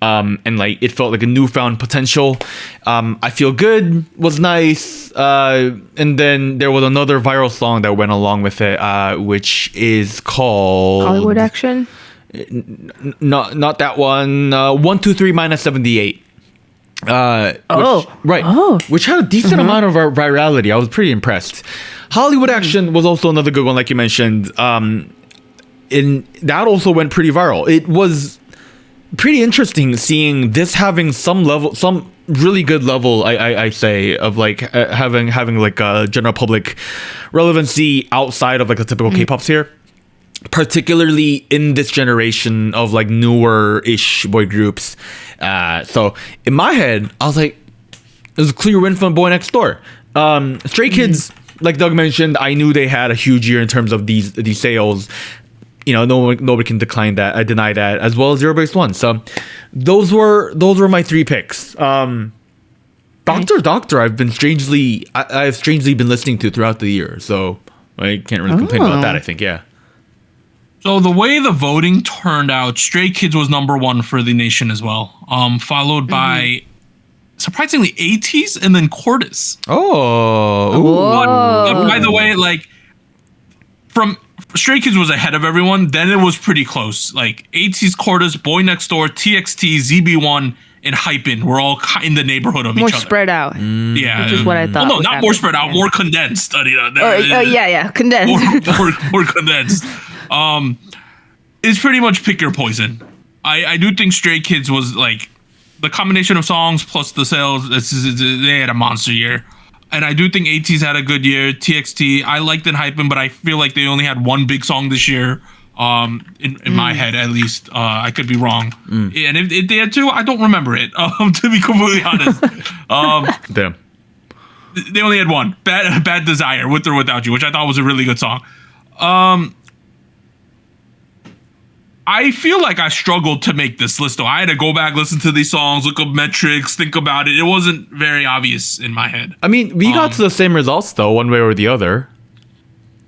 Speaker 3: and like it felt like a newfound potential. I Feel Good was nice, and then there was another viral song that went along with it, which is called
Speaker 2: Hollywood Action.
Speaker 3: Not that one. 123 minus 78. Which had a decent amount of virality. I was pretty impressed. Hollywood Action was also another good one, like you mentioned. And that also went pretty viral. It was pretty interesting seeing this having some really good level, I say, of like having like a general public relevancy outside of like a typical K-pop sphere, particularly in this generation of like newer-ish boy groups. So in my head, I was like, it was a clear win from Boy Next Door. Stray Kids, like Doug mentioned, I knew they had a huge year in terms of these sales. You know, nobody can deny that, as well as Zero Base One. So those were my three picks. Doctor, I've strangely been listening to throughout the year, so I can't really complain about that. I think, yeah.
Speaker 1: So the way the voting turned out, Stray Kids was number one for the nation as well, followed by surprisingly ATEEZ and then Cordis.
Speaker 3: Oh,
Speaker 1: by the way, like from Stray Kids was ahead of everyone. Then it was pretty close. Like ATEEZ, Cordis, Boy Next Door, TXT, ZB1, and Hypen were all in the neighborhood of each other.
Speaker 2: More spread out.
Speaker 1: Yeah,
Speaker 2: which is what I thought.
Speaker 1: Well, no, not more spread out, more condensed.
Speaker 2: Condensed.
Speaker 1: more condensed. It's pretty much pick your poison. I do think Stray Kids was like the combination of songs plus the sales. They had a monster year. And I do think ATEEZ had a good year. TXT, I liked and Hypen, but I feel like they only had one big song this year. In my head, at least. I could be wrong. And if they had two, I don't remember it. To be completely honest.
Speaker 3: Damn.
Speaker 1: They only had one. Bad Desire, With or Without You, which I thought was a really good song. I feel like I struggled to make this list, though. I had to go back, listen to these songs, look up metrics, think about it. It wasn't very obvious in my head.
Speaker 3: I mean, we got to the same results, though, one way or the other.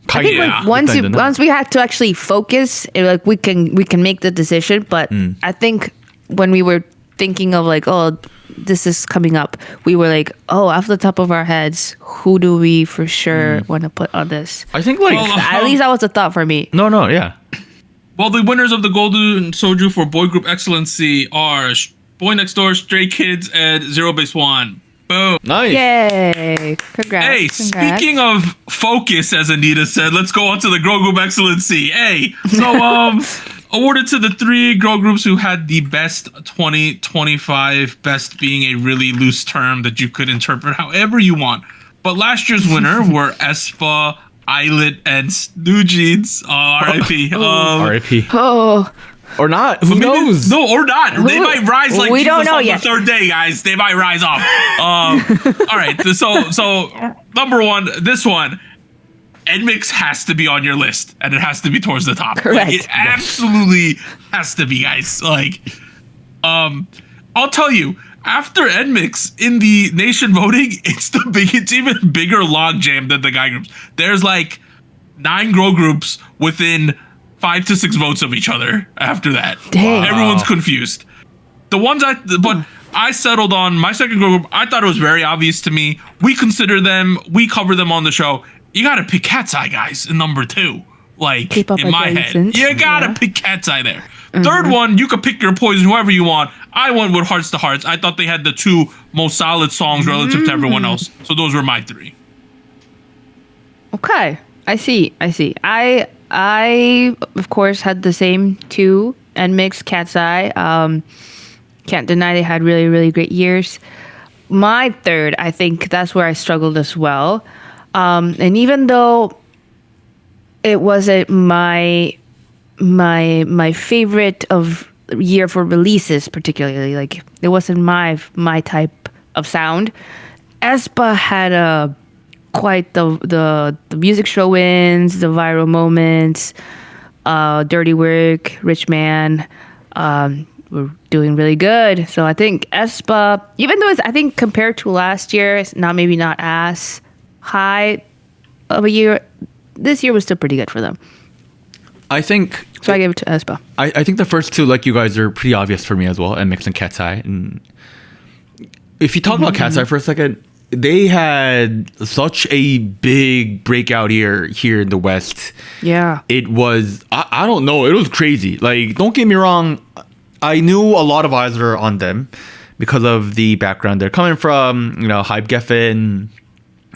Speaker 2: I think like once we had to actually focus, like we can make the decision. But I think when we were thinking of like, oh, this is coming up, we were like, oh, off the top of our heads, who do we for sure want to put on this?
Speaker 3: I think like
Speaker 2: at least that was a thought for me.
Speaker 3: No, yeah.
Speaker 1: Well, the winners of the Golden Soju for Boy Group Excellency are Boy Next Door, Stray Kids, and Zero Base One. Boom.
Speaker 3: Nice.
Speaker 2: Yay. Congrats.
Speaker 1: Hey, speaking of focus, as Anita said, let's go on to the Girl Group Excellency. Hey, so awarded to the three girl groups who had the best 2025, best being a really loose term that you could interpret however you want. But last year's winner were aespa, Islet, and NewJeans. R.I.P.
Speaker 3: R.I.P.
Speaker 2: Oh.
Speaker 3: Or not. Who knows?
Speaker 1: No, or not. They might rise like
Speaker 2: we don't know
Speaker 1: on
Speaker 2: yet.
Speaker 1: The third day, guys. They might rise up. All right. So number one, this one, NMIXX has to be on your list, and it has to be towards the top.
Speaker 2: Correct.
Speaker 1: Like, it absolutely has to be, guys. Like, I'll tell you, after NMIXX in the nation voting, it's even bigger logjam than the guy groups. There's like 9 girl groups within 5 to 6 votes of each other after that.
Speaker 2: Dang.
Speaker 1: Everyone's confused. But I settled on my second girl group. I thought it was very obvious to me. We consider them, we cover them on the show. You gotta pick Cat's Eye, guys, in number 2. Like,
Speaker 2: K-pop
Speaker 1: in my head. You gotta pick Cat's Eye there. Third one, you could pick your poison, whoever you want. I went with Hearts to Hearts. I thought they had the 2 most solid songs relative to everyone else. So those were my 3.
Speaker 2: Okay. I see. I of course had the same 2 NMIXX, Cat's Eye. Can't deny they had really, really great years. My third, I think that's where I struggled as well. And even though it wasn't my favorite of year for releases, particularly, like it wasn't my type of sound, aespa had quite the music show-ins, the viral moments, Dirty Work, Rich Man, were doing really good. So I think aespa, even though I think compared to last year, it's maybe not as high of a year, this year was still pretty good for them.
Speaker 3: I think
Speaker 2: So I gave it to aespa.
Speaker 3: I think the first two, like you guys, are pretty obvious for me as well, NMIXX and Cat's Eye. And if you talk about Cat's Eye for a second, they had such a big breakout year here in the West.
Speaker 2: Yeah.
Speaker 3: It was, I don't know, it was crazy. Like, don't get me wrong, I knew a lot of eyes were on them because of the background they're coming from, you know, Hype Geffen,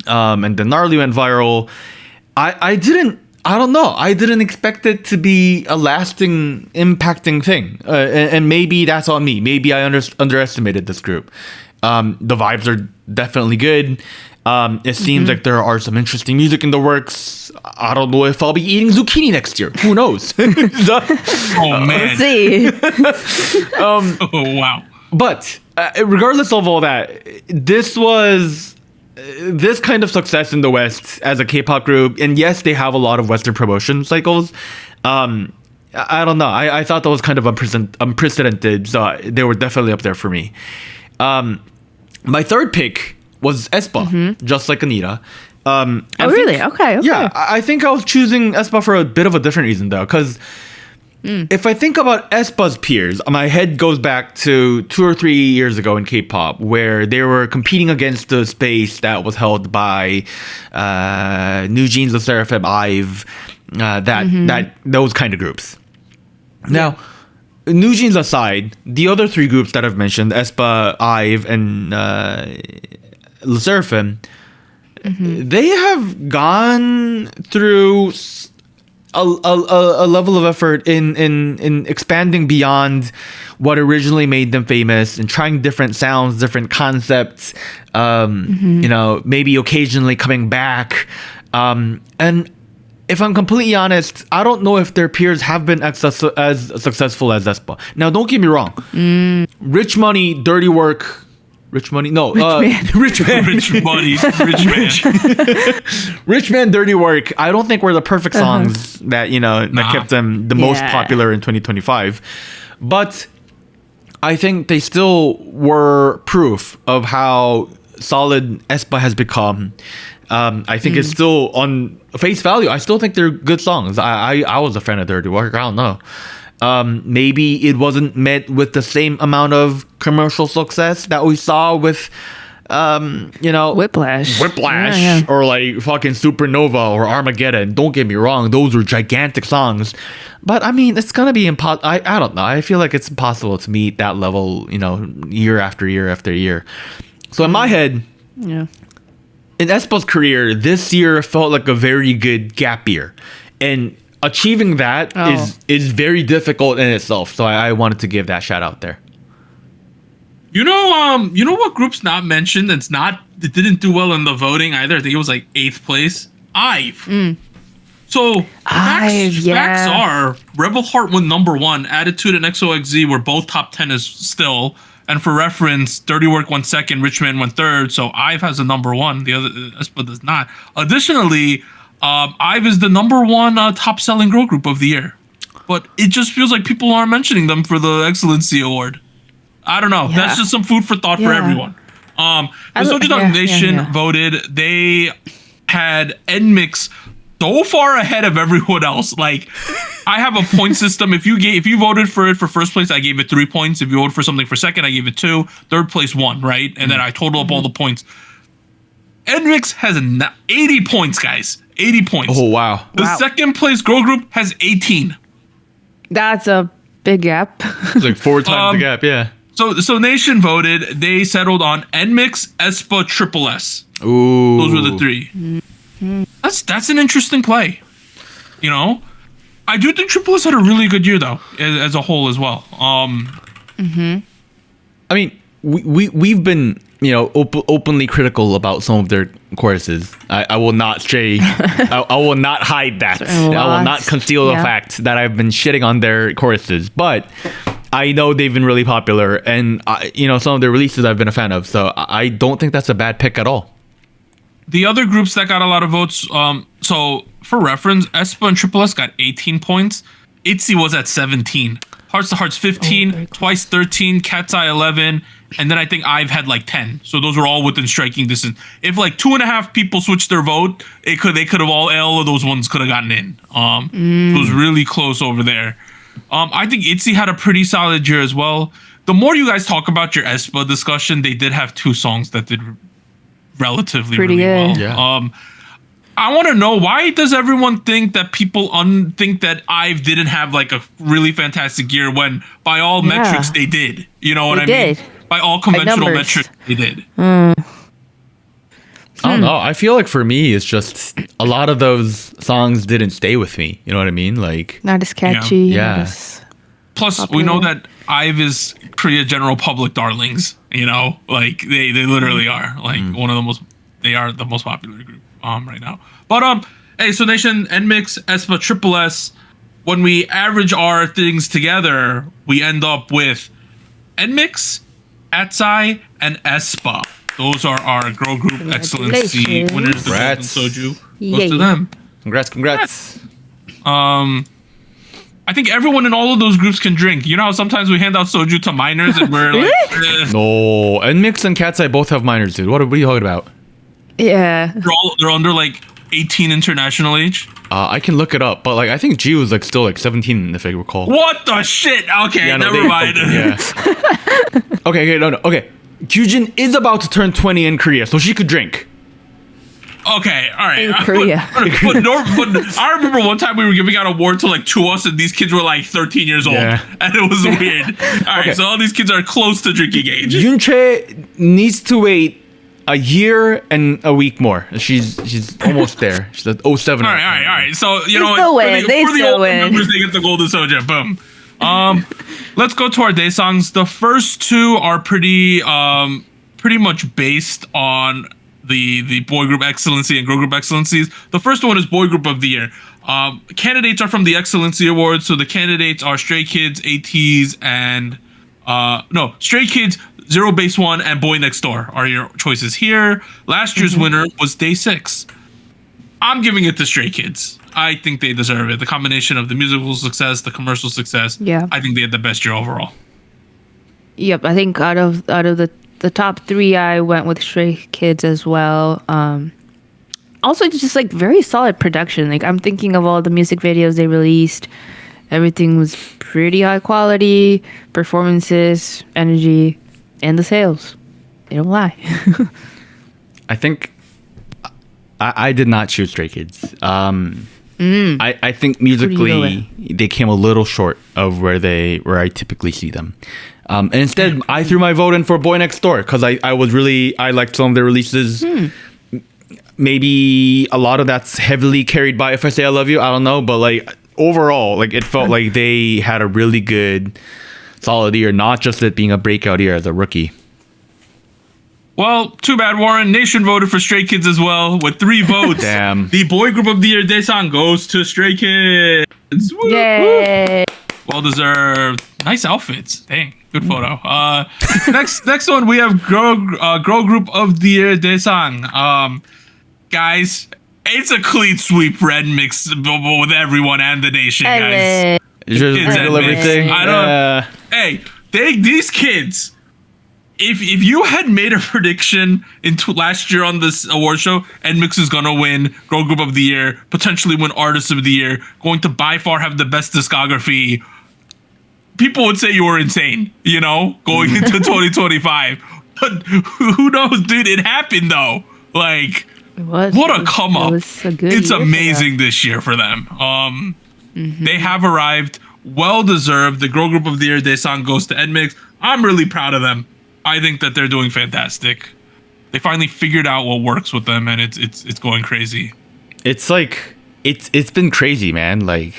Speaker 3: and then Gnarly went viral. I don't know. I didn't expect it to be a lasting, impacting thing. And maybe that's on me. Maybe I underestimated this group. The vibes are definitely good. It seems like there are some interesting music in the works. I don't know if I'll be eating zucchini next year. Who knows?
Speaker 1: Oh, man.
Speaker 2: Let's see.
Speaker 1: Oh, wow.
Speaker 3: But regardless of all that, this was this kind of success in the West as a K-pop group. And yes, they have a lot of Western promotion cycles. I don't know. I thought that was kind of unprecedented. So they were definitely up there for me. My third pick was aespa, just like Anita.
Speaker 2: Oh, really? Okay.
Speaker 3: Yeah, I think I was choosing aespa for a bit of a different reason, though, because if I think about aespa's peers, my head goes back to 2 or 3 years ago in K-pop, where they were competing against the space that was held by New Jeans, LE SSERAFIM, IVE, those kind of groups. Now, New Jeans aside, the other 3 groups that I've mentioned, aespa, IVE, and LE SSERAFIM, they have gone through a level of effort in expanding beyond what originally made them famous and trying different sounds, different concepts, you know, maybe occasionally coming back. And if I'm completely honest, I don't know if their peers have been as successful as aespa. Now, don't get me wrong. Rich Money, Dirty Work... Rich Money? No. Rich Man.
Speaker 1: Rich Money. Rich Man.
Speaker 3: Rich Man, Dirty Work. I don't think were the perfect songs that, you know, that kept them the most popular in 2025. But I think they still were proof of how solid aespa has become. I think it's still on face value. I still think they're good songs. I was a fan of Dirty Work. I don't know. Maybe it wasn't met with the same amount of commercial success that we saw with, you know,
Speaker 2: Whiplash,
Speaker 3: or like fucking Supernova or Armageddon. Don't get me wrong; those were gigantic songs. But I mean, it's gonna be impossible. I don't know. I feel like it's impossible to meet that level, you know, year after year after year. So in my head, in aespa's career, this year felt like a very good gap year, and achieving that is very difficult in itself. So I wanted to give that shout out there.
Speaker 1: You know what group's not mentioned? It didn't do well in the voting either. I think it was like 8th place. IVE. So facts are Rebel Heart went number 1. Attitude and XOXZ were both top 10 as still. And for reference, Dirty Work went 2nd, Rich Man went 3rd. So IVE has a number 1. The other aespa does not. Additionally, IVE is the number 1 top selling girl group of the year, but it just feels like people aren't mentioning them for the Excellency Award. I don't know. That's just some food for thought for everyone. The SojuTalk Nation voted. They had NMIXX so far ahead of everyone else. Like, I have a point system. If you voted for it for first place, I gave it 3 points. If you voted for something for second, I gave it 2. Third place 1, right? And then I total up all the points. NMIXX has 80 points, guys. 80 points.
Speaker 3: Oh, wow.
Speaker 1: The second place girl group has 18.
Speaker 2: That's a big gap.
Speaker 3: It's like 4 times the gap, yeah.
Speaker 1: So Nation voted. They settled on NMIXX, aespa, SSS.
Speaker 3: Ooh.
Speaker 1: Those were the 3. That's an interesting play. You know? I do think SSS had a really good year, though, as a whole as well.
Speaker 3: I mean, we've been, you know, openly critical about some of their choruses. I will not stray. I will not hide that. I will not conceal the fact that I've been shitting on their choruses. But I know they've been really popular, and you know, some of their releases I've been a fan of. So I don't think that's a bad pick at all.
Speaker 1: The other groups that got a lot of votes. So for reference, aespa and SSS got 18 points. ITZY was at 17. Hearts to Hearts 15, Twice 13, Cat's Eye 11, and then I think I've had like 10. So those were all within striking distance. If like 2.5 people switched their vote, they could have all of those ones could have gotten in. So it was really close over there. I think ITZY had a pretty solid year as well. The more you guys talk about your aespa discussion, they did have 2 songs that did relatively
Speaker 2: Pretty
Speaker 1: really
Speaker 2: good.
Speaker 1: well.
Speaker 3: Yeah.
Speaker 1: I want to know, why does everyone think that people think that IVE didn't have like a really fantastic year when by all metrics they did? You know what I mean? By all conventional metrics they did.
Speaker 3: I don't know. I feel like for me, it's just a lot of those songs didn't stay with me. You know what I mean? Like,
Speaker 2: Not as catchy.
Speaker 3: Yeah.
Speaker 2: not as
Speaker 1: Plus,
Speaker 2: popular.
Speaker 1: we know that IVE is Korea general public darlings. You know, like they literally are like one of the most. They are the most popular group right now. But hey, so Nation, NMIX, aespa, Triple S. When we average our things together, we end up with NMIX, ATSI, and aespa. Those are our girl group excellency winners. The Golden
Speaker 3: Congrats.
Speaker 1: Soju.
Speaker 2: Yay.
Speaker 1: Goes to them.
Speaker 3: congrats.
Speaker 1: I think everyone in all of those groups can drink. You know how sometimes we hand out soju to minors and we're like,
Speaker 3: No, NMIX and Cat's Eye both have minors, dude. What are you talking about?
Speaker 2: Yeah.
Speaker 1: they're under like 18 international age.
Speaker 3: I can look it up, but like I think G was like still like 17 if I recall.
Speaker 1: What the shit? Okay,
Speaker 3: Yeah, no,
Speaker 1: never mind.
Speaker 3: Yeah. okay, no. Okay, Kyujin is about to turn 20 in Korea, so she could drink.
Speaker 1: Okay, all right.
Speaker 2: In Korea.
Speaker 1: But I remember one time we were giving out awards to like 2us, and these kids were like 13 years old,
Speaker 3: Yeah.
Speaker 1: and it was weird. All right, so all these kids are close to drinking age.
Speaker 3: Yunche needs to wait a year and a week more. She's almost there. She's at 07.
Speaker 1: All right. So you know,
Speaker 2: still
Speaker 1: what?
Speaker 2: win. They
Speaker 1: for the
Speaker 2: still
Speaker 1: older
Speaker 2: win.
Speaker 1: members, they get the golden soja. Boom. Let's go to our Daesangs. The first 2 are pretty much based on the boy group excellency and girl group excellencies. The first one is boy group of the year. Candidates are from the excellency awards. So the candidates are Stray Kids, ATEEZ, and Stray Kids, Zero Base One, and Boy Next Door are your choices here. Last year's winner was Day6. I'm giving it to Stray Kids. I think they deserve it. The combination of the musical success, the commercial success.
Speaker 2: Yeah.
Speaker 1: I think they had the best year overall.
Speaker 2: Yep. I think out of the top 3, I went with Stray Kids as well. Also, just like very solid production. Like I'm thinking of all the music videos they released. Everything was pretty high quality. Performances, energy, and the sales. They don't lie.
Speaker 3: I think I did not choose Stray Kids. I think musically they came a little short of where I typically see them. And instead, I threw my vote in for Boy Next Door because I liked some of their releases. Maybe a lot of that's heavily carried by If I Say I Love You. I don't know, but like overall, like it felt like they had a really good, solid year, not just it being a breakout year as a rookie.
Speaker 1: Well, too bad, Warren. Nation voted for Stray Kids as well with 3 votes.
Speaker 3: Damn.
Speaker 1: The boy group of the year Daesang goes to Stray Kids. Woo,
Speaker 2: Yay!
Speaker 1: well deserved. Nice outfits. Dang, good photo. Next one we have girl group of the year Daesang. Guys, it's a clean sweep red mix with everyone and the nation, guys.
Speaker 3: You just
Speaker 1: Kids
Speaker 3: reveal
Speaker 1: and mix.
Speaker 3: everything.
Speaker 1: I don't. Hey, these kids. If you had made a prediction last year on this award show, NMIX is gonna win Girl Group of the Year, potentially win Artist of the Year, going to by far have the best discography, people would say you were insane, you know, going into 2025. But who knows, dude? It happened though. Like, what a come up! It's amazing this year for them. They have arrived, well deserved. The Girl Group of the Year Daesang goes to NMIX. I'm really proud of them. I think that they're doing fantastic. They finally figured out what works with them, and it's going crazy.
Speaker 3: It's like it's been crazy, man. Like,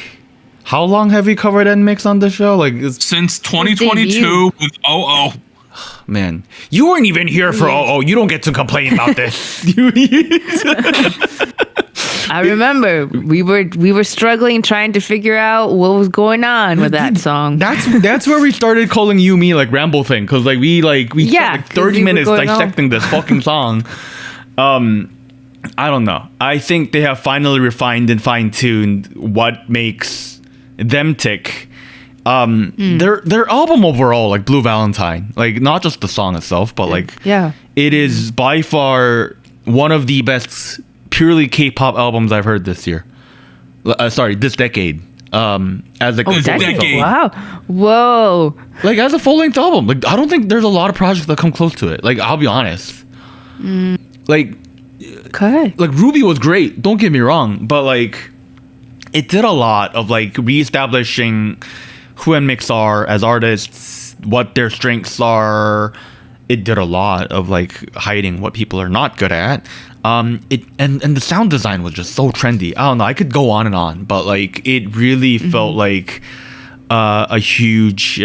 Speaker 3: how long have we covered NMIX on the show? Like
Speaker 1: since 2022 with OO.
Speaker 3: Man, you weren't even here for OO. You don't get to complain about this.
Speaker 2: I remember we were struggling trying to figure out what was going on with that song.
Speaker 3: That's where we started calling you me like Ramble thing, because like we spent like 30 minutes dissecting this fucking song. I don't know. I think they have finally refined and fine-tuned what makes them tick, Their album overall, like Blue Valentine, like not just the song itself, but like it is by far one of the best purely K-pop albums I've heard this year. This decade. As like
Speaker 1: decade.
Speaker 2: Wow. Whoa.
Speaker 3: Like as a full-length album. Like I don't think there's a lot of projects that come close to it. Like I'll be honest. Like
Speaker 2: Okay.
Speaker 3: like Ruby was great, don't get me wrong, but like it did a lot of like reestablishing who NMIXX are as artists, what their strengths are. It did a lot of like hiding what people are not good at. And the sound design was just so trendy. I don't know, I could go on and on, but like it really felt like a huge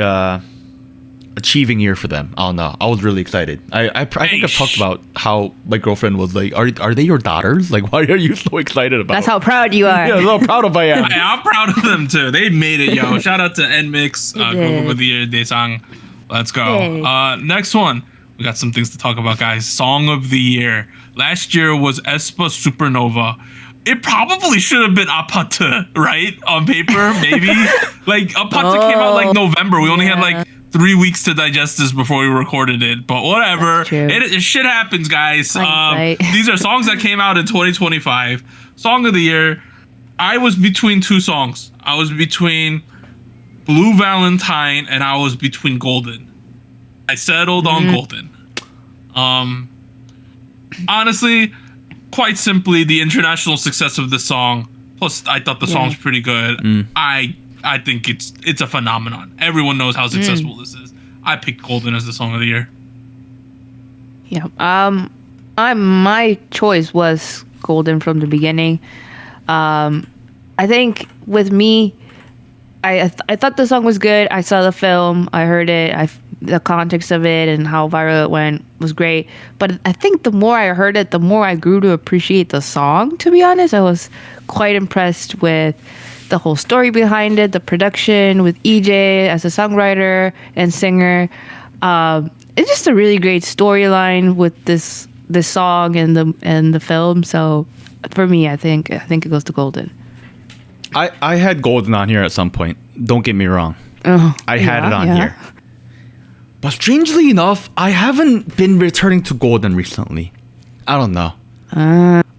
Speaker 3: achieving year for them. I don't know, I was really excited. I think I've talked about how my girlfriend was like, are they your daughters? Like, why are you so excited about
Speaker 2: That's how proud you are.
Speaker 3: Yeah, so proud of I am.
Speaker 1: Hey, I'm proud of them too. They made it, yo. Shout out to NMIXX, Group of the Year, Daesangs. Let's go.
Speaker 2: Hey.
Speaker 1: Next one. We got some things to talk about, guys. Song of the Year. Last year was Aespa Supernova. It probably should have been Apata, right? On paper, maybe. Like, Apata came out like November. We only had like 3 weeks to digest this before we recorded it. But whatever. Shit happens, guys. These are songs that came out in 2025. Song of the Year. I was between two songs. I was between Blue Valentine and I was between Golden. I settled on Golden. Honestly, quite simply, the international success of this song. Plus, I thought the song's pretty good. I think it's a phenomenon. Everyone knows how successful this is. I picked Golden as the song of the year.
Speaker 2: Yeah. My choice was Golden from the beginning. I think with me, I thought the song was good. I saw the film. I heard it. The context of it and how viral it went was great. But I think the more I heard it, the more I grew to appreciate the song, to be honest. I was quite impressed with the whole story behind it, the production with EJ as a songwriter and singer. It's just a really great storyline with this song and the film. So for me, I think it goes to Golden.
Speaker 3: I had Golden on here at some point. Don't get me wrong. I had it on here. But strangely enough, I haven't been returning to Golden recently. I don't know.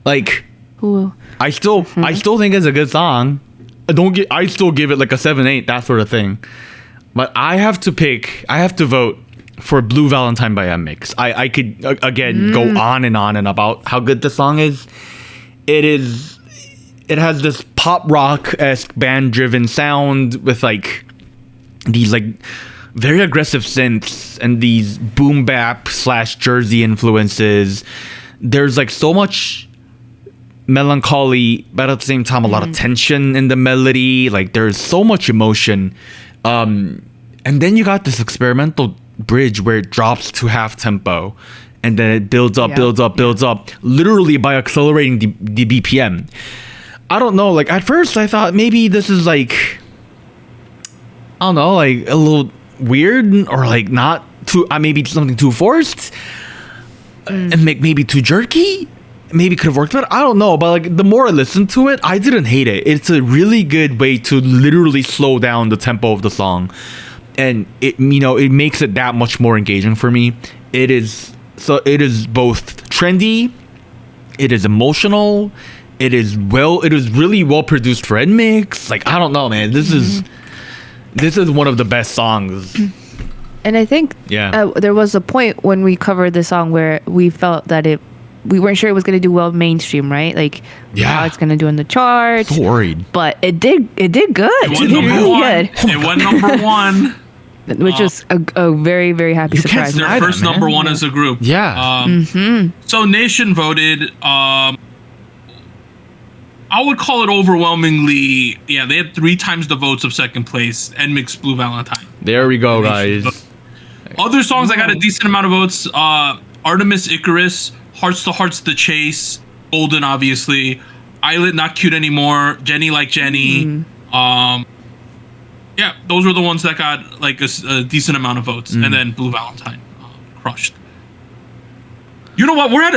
Speaker 3: Like, I still think it's a good song. I still give it like a 7-8, that sort of thing. But I have to vote for Blue Valentine by NMIXX. I could again go on and about how good the song is. It has this pop rock-esque band-driven sound with like these like very aggressive synths and these boom bap / Jersey influences. There's like so much melancholy, but at the same time a lot of tension in the melody. Like there's so much emotion. And then you got this experimental bridge where it drops to half tempo and then it builds up, literally by accelerating the BPM. I don't know, like at first I thought maybe this is like, I don't know, like a little weird or like not too, maybe something too forced and maybe too jerky. Maybe could have worked better. I don't know, but like the more I listened to it, I didn't hate it. It's a really good way to literally slow down the tempo of the song, and it makes it that much more engaging for me. It is both trendy, it is emotional, it is really well produced for NMIXX. Like I don't know, man. This is one of the best songs.
Speaker 2: And I think there was a point when we covered the song where we felt that we weren't sure it was going to do well mainstream, right? Like how it's going to do in the charts.
Speaker 3: So worried.
Speaker 2: But it did good.
Speaker 1: It did really good. It went number one.
Speaker 2: Which was a very, very happy surprise.
Speaker 1: Their first number one as a group.
Speaker 3: Yeah.
Speaker 1: So Nation voted. I would call it overwhelmingly. Yeah, they had 3 times the votes of second place. NMIXX Blue Valentine.
Speaker 3: There we go, guys.
Speaker 1: Other songs that got a decent amount of votes. Artemis Icarus, Hearts to Hearts The Chase, Golden obviously, Islet Not Cute Anymore, Jenny Like Jenny. Yeah, those were the ones that got like a decent amount of votes, and then Blue Valentine crushed. You know what? We're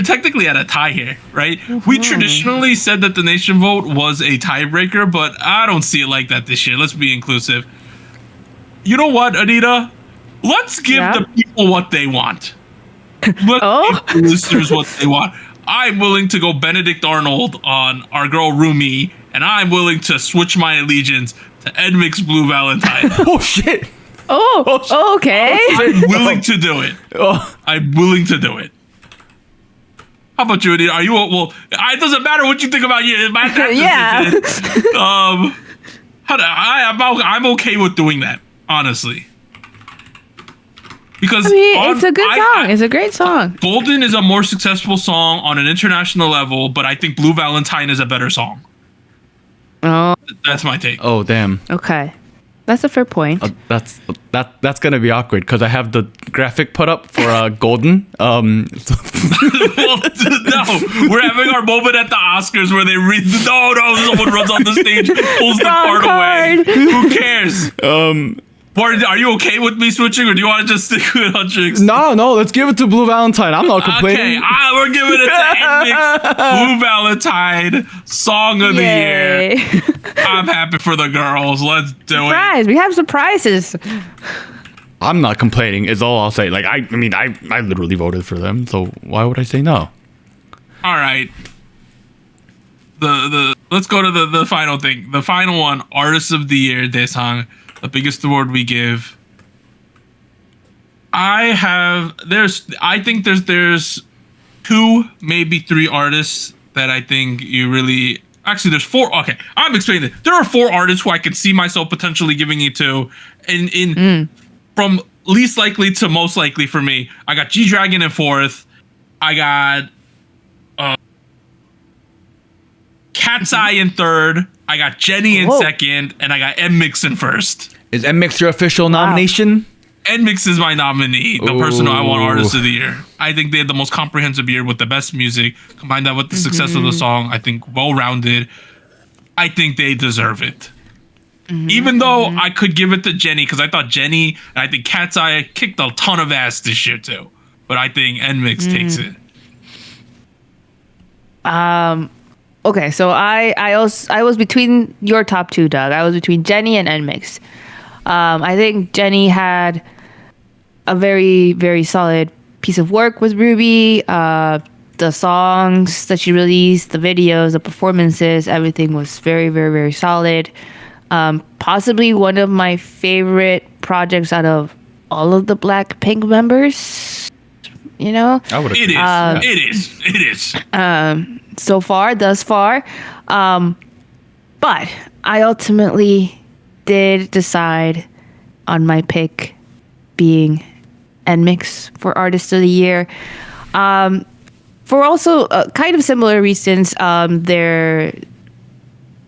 Speaker 1: technically at a tie here, right? We traditionally said that the nation vote was a tiebreaker, but I don't see it like that this year. Let's be inclusive. You know what, Anita? Let's give the people what they want. Let's give the listeners what they want. I'm willing to go Benedict Arnold on our girl Rumi, and I'm willing to switch my allegiance to NMIXX Blue Valentine.
Speaker 3: Oh shit.
Speaker 2: Oh, okay.
Speaker 1: I'm willing to do it. I'm willing to do it. How about you, Anita? Are you well? It doesn't matter what you think about you.
Speaker 2: Yeah.
Speaker 1: I'm okay with doing that, honestly. Because
Speaker 2: it's a good song. It's a great song.
Speaker 1: Golden is a more successful song on an international level, but I think Blue Valentine is a better song.
Speaker 2: Oh,
Speaker 1: that's my take.
Speaker 3: Oh damn.
Speaker 2: Okay. That's a fair point.
Speaker 3: That's gonna be awkward because I have the graphic put up for Golden.
Speaker 1: Well, no, we're having our moment at the Oscars where they read. Someone runs on the stage, pulls the card away. Who cares? Are you okay with me switching, or do you want to just stick with Huntrix?
Speaker 3: No, let's give it to Blue Valentine. I'm not complaining.
Speaker 1: Okay, we're giving it to NMIXX Blue Valentine Song of the Year. I'm happy for the girls. Let's do it.
Speaker 2: We have surprises.
Speaker 3: I'm not complaining. Is all I'll say. Like I literally voted for them, so why would I say no?
Speaker 1: All right. Let's go to the final thing. The final one, Artist of the Year, Daesang. The biggest award we give. I think there's 2, maybe 3 artists that I think you really. Actually, there's 4. Okay, I'm explaining it. There are 4 artists who I could see myself potentially giving it to, from least likely to most likely for me. I got G Dragon in 4th. I got Cat's Eye in 3rd. I got Jenny in 2nd, and I got NMIXX in 1st.
Speaker 3: Is NMIXX your official nomination?
Speaker 1: NMIXX is my nominee, the person who I want Artist of the Year. I think they had the most comprehensive year with the best music. Combine that with the success of the song, I think well-rounded. I think they deserve it. Even though I could give it to Jenny, because I thought Jenny, and I think Cat's Eye kicked a ton of ass this year too. But I think NMIXX takes it.
Speaker 2: Okay, so I was between your top 2, Doug. I was between Jenny and NMIXX. I think Jenny had a very, very solid piece of work with Ruby. The songs that she released, the videos, the performances, everything was very, very, very solid. Possibly one of my favorite projects out of all of the Blackpink members. You know?
Speaker 1: It is.
Speaker 2: Thus far. But I ultimately did decide on my pick being NMIXX for Artist of the Year. For also kind of similar reasons.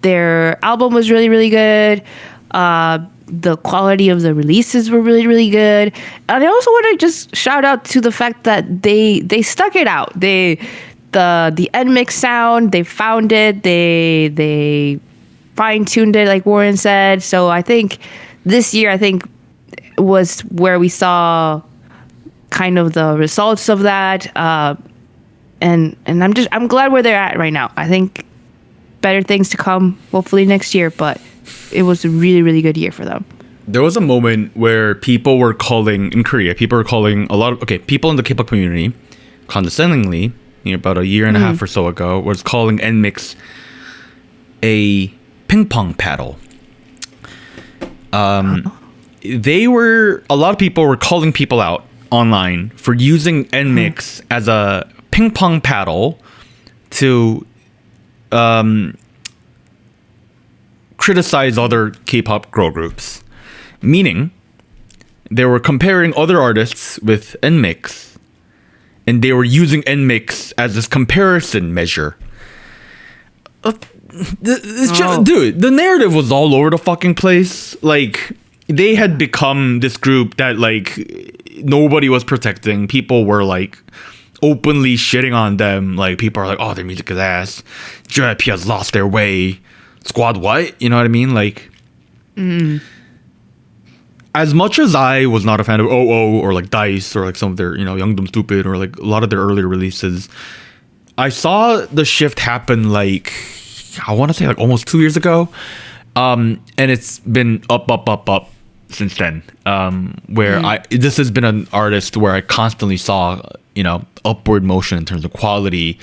Speaker 2: Their album was really, really good. The quality of the releases were really, really good. And I also want to just shout out to the fact that they stuck it out. The NMIXX sound, they found it. They fine-tuned it, like Warren said. So I think this year, was where we saw kind of the results of that. And I'm glad where they're at right now. I think better things to come, hopefully next year. But it was a really, really good year for them.
Speaker 3: There was a moment where people were calling in Korea. People were calling people in the K-pop community condescendingly. About a year and a half or so ago, was calling NMIXX a ping pong paddle. A lot of people were calling people out online for using NMIXX as a ping pong paddle to criticize other K-pop girl groups. Meaning, they were comparing other artists with NMIXX, and they were using NMIXX as this comparison measure. Dude, the narrative was all over the fucking place. Like, they had become this group that, like, nobody was protecting. People were, like, openly shitting on them. Like, people are like, oh, their music is ass. JYP has lost their way. Squad what? You know what I mean? Like, as much as I was not a fan of OO or like Dice or like some of their, Young Dumb Stupid or like a lot of their earlier releases, I saw the shift happen like, I want to say like almost 2 years ago. And it's been up since then. Where this has been an artist where I constantly saw, upward motion in terms of quality.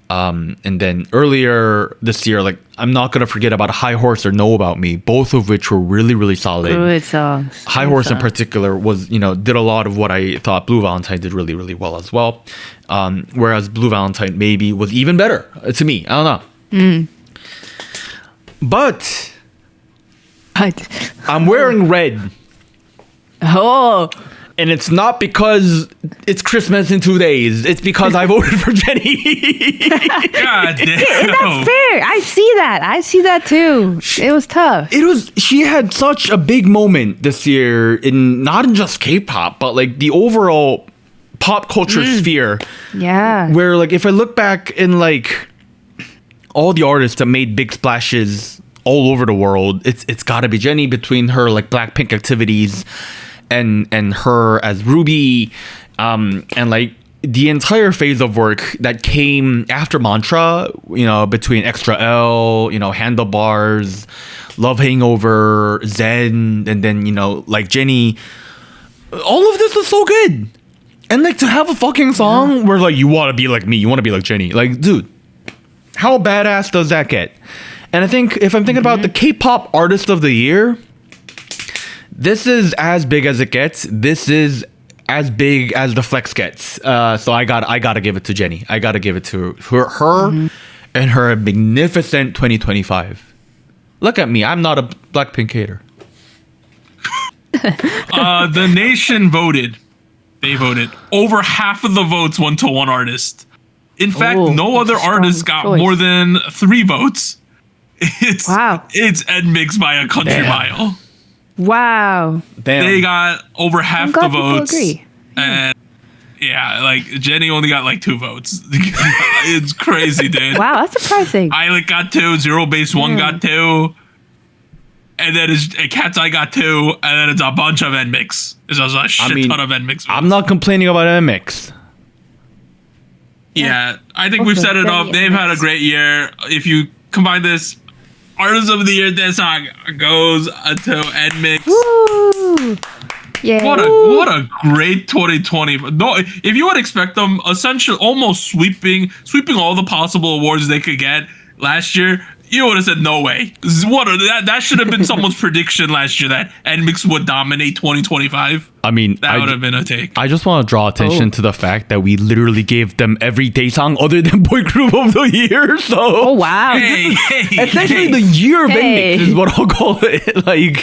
Speaker 3: And then earlier this year, like, I'm not going to forget about High Horse or Know About Me, both of which were really, really solid.
Speaker 2: Good songs.
Speaker 3: High Horse in particular was, did a lot of what I thought Blue Valentine did really, really well as well. Whereas Blue Valentine maybe was even better to me. I don't know. But I'm wearing red.
Speaker 2: Oh.
Speaker 3: And it's not because it's Christmas in 2 days. It's because I voted for Jenny.
Speaker 1: God damn.
Speaker 2: That's fair. I see that too. It was tough.
Speaker 3: She had such a big moment this year not in just K-pop, but like the overall pop culture sphere.
Speaker 2: Yeah.
Speaker 3: Where like if I look back in like all the artists that made big splashes all over the world, it's gotta be Jenny, between her like Blackpink activities and her as Ruby, and like the entire phase of work that came after Mantra, between Extra L, Handlebars, Love Hangover, Zen, and then, like Jenny. All of this was so good. And like to have a fucking song where like you want to be like me, you want to be like Jenny. Like, dude, how badass does that get? And I think if I'm thinking about the K-pop artist of the year, this is as big as it gets. This is as big as the flex gets. So I gotta give it to Jenny. I gotta give it to her and her magnificent 2025. Look at me. I'm not a Blackpink hater.
Speaker 1: The nation voted. They voted. Over half of the votes went to one artist. In fact, no other artist got more than 3 votes. It's NMIXX by a country mile.
Speaker 2: Wow.
Speaker 3: Damn.
Speaker 1: They got over half the votes.
Speaker 2: Agree.
Speaker 1: And yeah, like Jenny only got like 2 votes. It's crazy, dude.
Speaker 2: Wow, that's surprising.
Speaker 1: Islet got 2, Zero Base 1 got 2. And then Cat's Eye got 2, and then it's a bunch of NMIXX. There's a shit ton of NMIXX votes.
Speaker 3: I'm not complaining about NMIXX.
Speaker 1: Yeah, I think we've set it up. They've had a great year. If you combine this, Artist of the Year Daesang goes to NMIXX.
Speaker 2: Woo! Yeah.
Speaker 1: What a great 2020. No, if you would expect them essentially almost sweeping all the possible awards they could get last year, you would have said no way. That should have been someone's prediction last year that NMIXX would dominate 2025.
Speaker 3: I mean,
Speaker 1: that would have been a take.
Speaker 3: I just want to draw attention to the fact that we literally gave them every Daesang other than Boy Group of the Year. So,
Speaker 2: wow,
Speaker 3: essentially the year of NMIXX is what I'll call it. Like,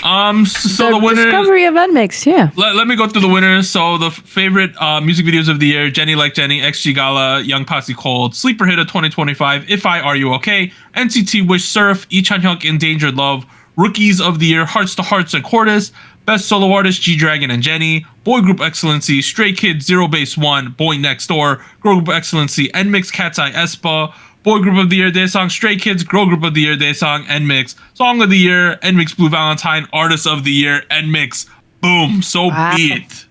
Speaker 1: so the winner,
Speaker 2: discovery of NMIXX. Yeah.
Speaker 1: Let me go through the winners. So the favorite music videos of the year: Jenny Like Jenny, XG Gala, Young Posse Cold, Sleeper Hit of 2025, If I Are You Okay, NCT Wish Surf, Lee Chan-hyuk, Endangered Love, Rookies of the Year, Hearts to Hearts and Cordis, Best Solo Artist, G-Dragon and Jenny, Boy Group Excellency, Stray Kids, Zero Base 1, Boy Next Door, Girl Group Excellency, NMIXX, Cat's Eye, aespa, Boy Group of the Year, Daesang, Stray Kids, Girl Group of the Year, Daesang, NMIXX, Song of the Year, NMIXX, Blue Valentine, Artist of the Year, NMIXX. Boom, so be it.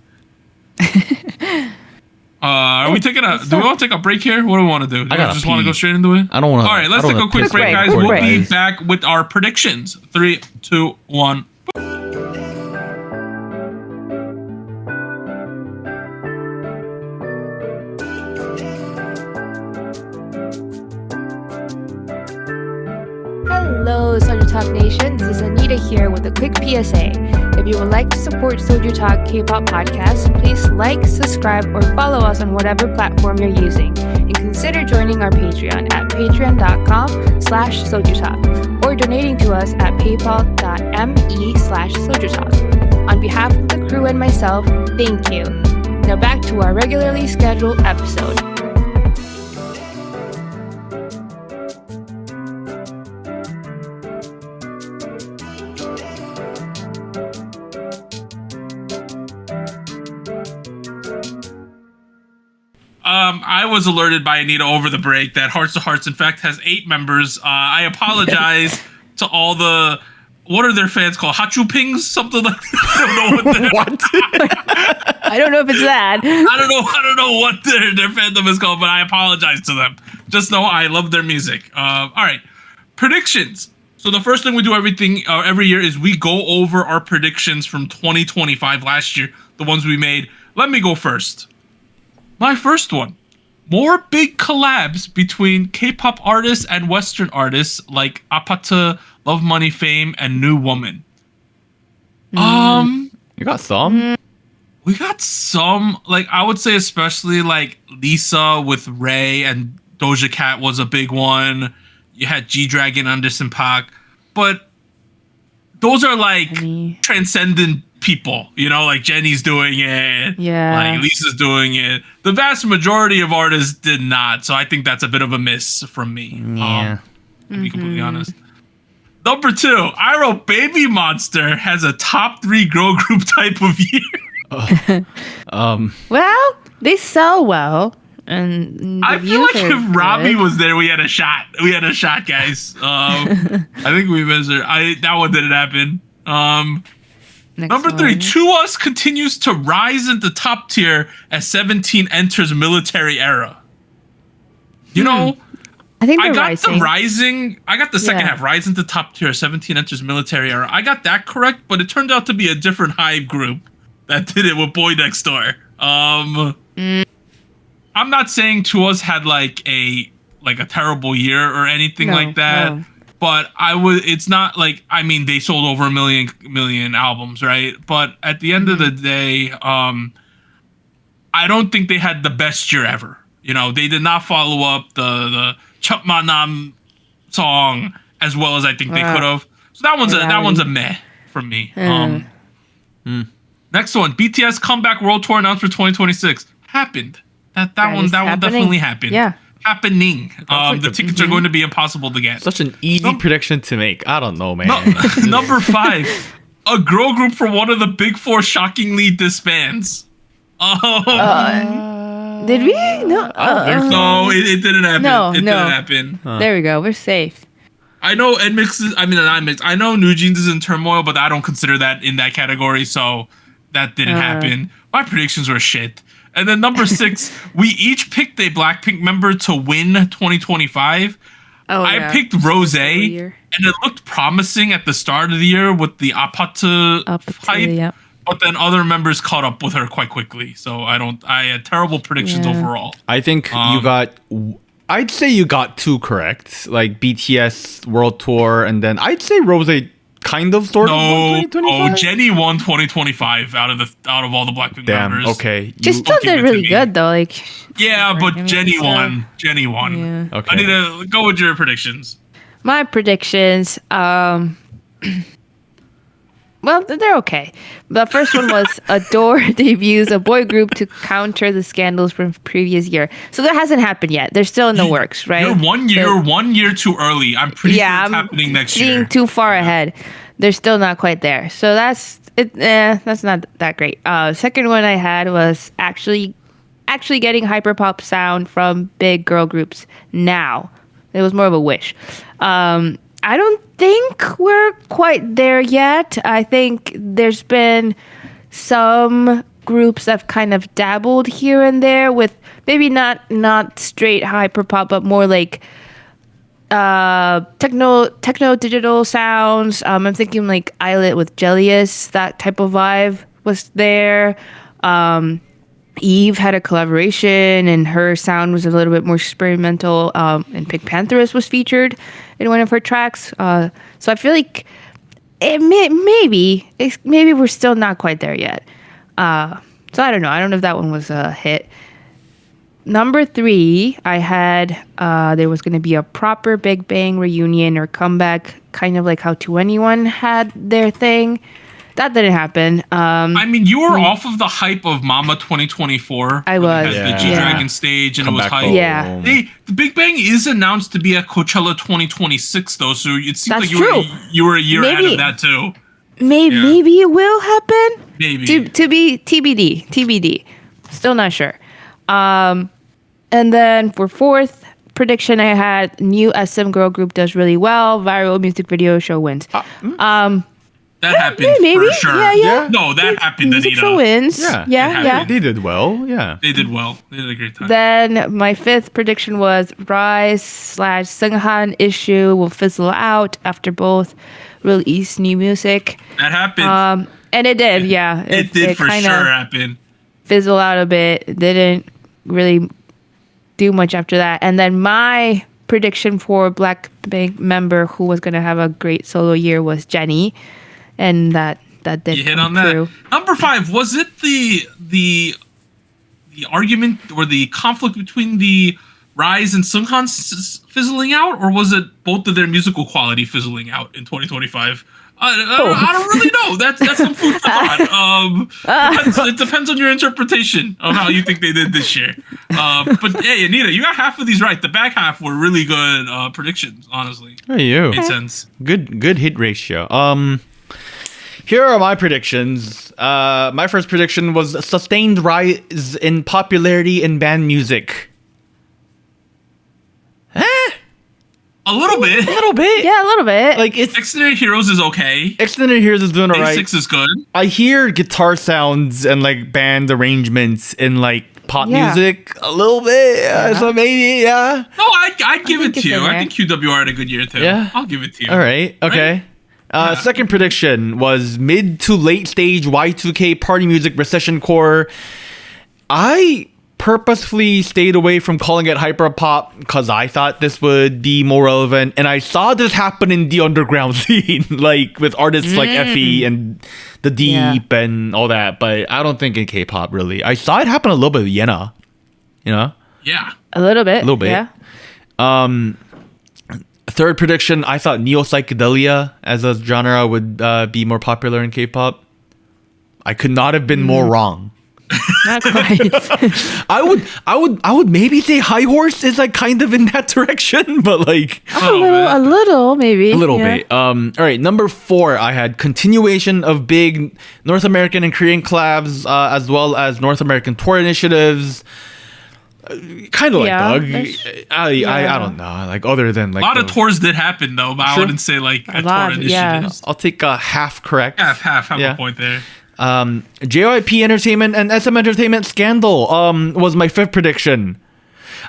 Speaker 1: Are we taking do we want to take a break here? What do we want to do? Do we just want to go straight into it?
Speaker 3: I don't want to.
Speaker 1: All right, let's take a quick break, guys. We'll be back with our predictions. 3, 2, 1.
Speaker 2: Hello, SojuTalk Nation. This is Anita here with a quick PSA. If you would like to support SojuTalk Kpop Podcast, please like, subscribe, or follow us on whatever platform you're using. And consider joining our Patreon at patreon.com/SojuTalk or donating to us at paypal.me/SojuTalk. On behalf of the crew and myself, thank you. Now back to our regularly scheduled episode.
Speaker 1: I was alerted by Anita over the break that Hearts to Hearts, in fact, has 8 members. I apologize to all the what are their fans called? Hachupings? Something like that. I don't know what they're
Speaker 3: What?
Speaker 2: I don't know if it's that.
Speaker 1: I don't know what their fandom is called, but I apologize to them. Just know I love their music. All right. Predictions. So the first thing we do every year is we go over our predictions from 2025 last year, the ones we made. Let me go first. My first one. More big collabs between K-pop artists and Western artists like Apata, Love Money Fame, and New Woman.
Speaker 3: You got some?
Speaker 1: We got some, like, I would say especially like Lisa with Ray and Doja Cat was a big one. You had G-Dragon, Anderson .Paak, but those are like transcendent people, you know, like Jenny's doing it.
Speaker 2: Yeah.
Speaker 1: Like Lisa's doing it. The vast majority of artists did not, so I think that's a bit of a miss from me.
Speaker 3: Yeah.
Speaker 1: To be completely honest. Number 2, I wrote Baby Monster has a top 3 girl group type of year.
Speaker 2: Well, they sell well. And
Speaker 1: I feel like if Robbie was there, we had a shot. We had a shot, guys. I think we measured. That one didn't happen. Number 3, To Us continues to rise into top tier as 17 enters military era. You know,
Speaker 2: I think
Speaker 1: I
Speaker 2: they're
Speaker 1: got
Speaker 2: rising.
Speaker 1: the rising. I got the second
Speaker 2: Yeah.
Speaker 1: half. Rise into top tier, 17 enters military era. I got that correct, but it turned out to be a different hype group that did it with Boy Next Door. I'm not saying To Us had like a terrible year or anything like that.
Speaker 2: No.
Speaker 1: But it's not like, I mean, they sold over a million albums, right? But at the end of the day, I don't think they had the best year ever. You know, they did not follow up the Chup Ma Nam song as well as I think they could have. So that one's a meh for me. Next one, BTS comeback world tour announced for 2026 happened. That one definitely happened.
Speaker 2: Yeah.
Speaker 1: Happening.
Speaker 3: like
Speaker 1: The tickets are going to be impossible to get.
Speaker 3: Such an easy prediction to make. I don't know, man.
Speaker 1: Number 5, a girl group from one of the big 4 shockingly disbands.
Speaker 2: Did we? No.
Speaker 1: No, it didn't happen.
Speaker 2: No,
Speaker 1: it
Speaker 2: no.
Speaker 1: didn't happen.
Speaker 2: There we go. We're safe.
Speaker 1: I know NMIX is, not mixed. I know New Jeans is in turmoil, but I don't consider that in that category, so that didn't happen. My predictions were shit. And then number 6, we each picked a Blackpink member to win 2025. I picked Rose, and it looked promising at the start of the year with the Apata hype. But then other members caught up with her quite quickly. So I had terrible predictions overall.
Speaker 3: I think I'd say you got 2 correct. Like BTS World Tour, and then I'd say Rose kind of sort of won 2025.
Speaker 1: Jenny won 2025 out of all the Blackpink members.
Speaker 3: Okay.
Speaker 2: She still did really good though. Like,
Speaker 1: yeah, but Jenny won. Jenny won.
Speaker 2: Yeah.
Speaker 3: Okay.
Speaker 1: I need to go with your predictions.
Speaker 2: my predictions. Well, they're okay. The first one was Adore debuts a boy group to counter the scandals from previous year. So that hasn't happened yet. They're still in the works, right?
Speaker 1: You're 1 year too early. I'm pretty sure it's happening next year.
Speaker 2: Seeing too far ahead. They're still not quite there. So that's it. That's not that great. Second one I had was actually getting hyperpop sound from big girl groups now. It was more of a wish. I don't think we're quite there yet. I think there's been some groups that have kind of dabbled here and there with maybe not straight hyperpop, but more like techno digital sounds. I'm thinking like Islet with Jellius, that type of vibe was there. Eve had a collaboration and her sound was a little bit more experimental, and Pink Pantheress was featured in one of her tracks. So I feel like maybe we're still not quite there yet. So I don't know. I don't know if that one was a hit. Number 3, I had there was going to be a proper Big Bang reunion or comeback, kind of like how 2NE1 had their thing. That didn't happen.
Speaker 1: I mean, you were off of the hype of Mama 2024.
Speaker 2: I was.
Speaker 1: The G-Dragon stage, and it was hype.
Speaker 2: Yeah.
Speaker 1: The Big Bang is announced to be at Coachella 2026, though, so it seems
Speaker 2: That's
Speaker 1: like
Speaker 2: true.
Speaker 1: you were a year ahead of that, too.
Speaker 2: Maybe it will happen.
Speaker 1: Maybe.
Speaker 2: To be TBD. Still not sure. And then for fourth prediction I had, new SM girl group does really well. Viral music video show wins.
Speaker 1: That happened
Speaker 2: maybe.
Speaker 1: for sure.
Speaker 2: Yeah.
Speaker 1: No, that happened,
Speaker 2: Music
Speaker 1: Anita.
Speaker 2: show wins. Yeah.
Speaker 3: They did well. Yeah.
Speaker 1: They did well. They did a great time.
Speaker 2: Then my fifth prediction was Rise/Seunghan issue will fizzle out after both release new music.
Speaker 1: That happened.
Speaker 2: And it did, yeah.
Speaker 1: It did for sure happen.
Speaker 2: Fizzle out a bit. It didn't really do much after that. And then my prediction for Blackpink member who was going to have a great solo year was Jennie. And that did
Speaker 1: You hit
Speaker 2: come
Speaker 1: on
Speaker 2: true.
Speaker 1: that. Number 5, was it the argument or the conflict between the Rise and Seunghan fizzling out, or was it both of their musical quality fizzling out in 2025? I don't really know. That's some food for thought. It depends on your interpretation of how you think they did this year. But hey, Anita, you got half of these right. The back half were really good predictions, honestly.
Speaker 3: Hey, you.
Speaker 1: Made sense.
Speaker 3: Good hit ratio. Here are my predictions. My first prediction was a sustained rise in popularity in band music.
Speaker 1: A little bit.
Speaker 2: Yeah, a little bit.
Speaker 3: Like it's
Speaker 1: Extended Heroes is okay.
Speaker 3: Extended Heroes is doing alright.
Speaker 1: A6 is good.
Speaker 3: I hear guitar sounds and like band arrangements in like pop music a little bit. So maybe, yeah.
Speaker 1: No, I give it
Speaker 2: it's
Speaker 1: to you.
Speaker 2: in there.
Speaker 1: I think QWR had a good year too.
Speaker 3: Yeah.
Speaker 1: I'll give it to you.
Speaker 3: All right. Okay. Second prediction was mid to late stage Y2K party music recession core. I purposefully stayed away from calling it hyperpop because I thought this would be more relevant, and I saw this happen in the underground scene, like with artists like Effie and The Deep and all that. But I don't think in K-pop really. I saw it happen a little bit with Yena, you know.
Speaker 1: Yeah.
Speaker 2: a little bit.
Speaker 3: Yeah.
Speaker 2: Yeah.
Speaker 3: Third prediction, I thought neo psychedelia as a genre would be more popular in K-pop. I could not have been more wrong.
Speaker 2: Not quite.
Speaker 3: I would maybe say High Horse is like kind of in that direction, but like
Speaker 2: a little, maybe.
Speaker 3: a little bit. All right, number 4, I had continuation of big North American and Korean collabs, as well as North American tour initiatives. Kind of like Doug. I don't know. Like other than like
Speaker 1: a lot of tours did happen though, but I
Speaker 3: Sure.
Speaker 1: wouldn't say like a
Speaker 2: lot,
Speaker 1: tour
Speaker 2: yeah.
Speaker 1: initiatives.
Speaker 3: I'll take a half correct.
Speaker 1: Half
Speaker 3: Yeah.
Speaker 1: a point there.
Speaker 3: JYP Entertainment and SM Entertainment scandal was my 5th prediction.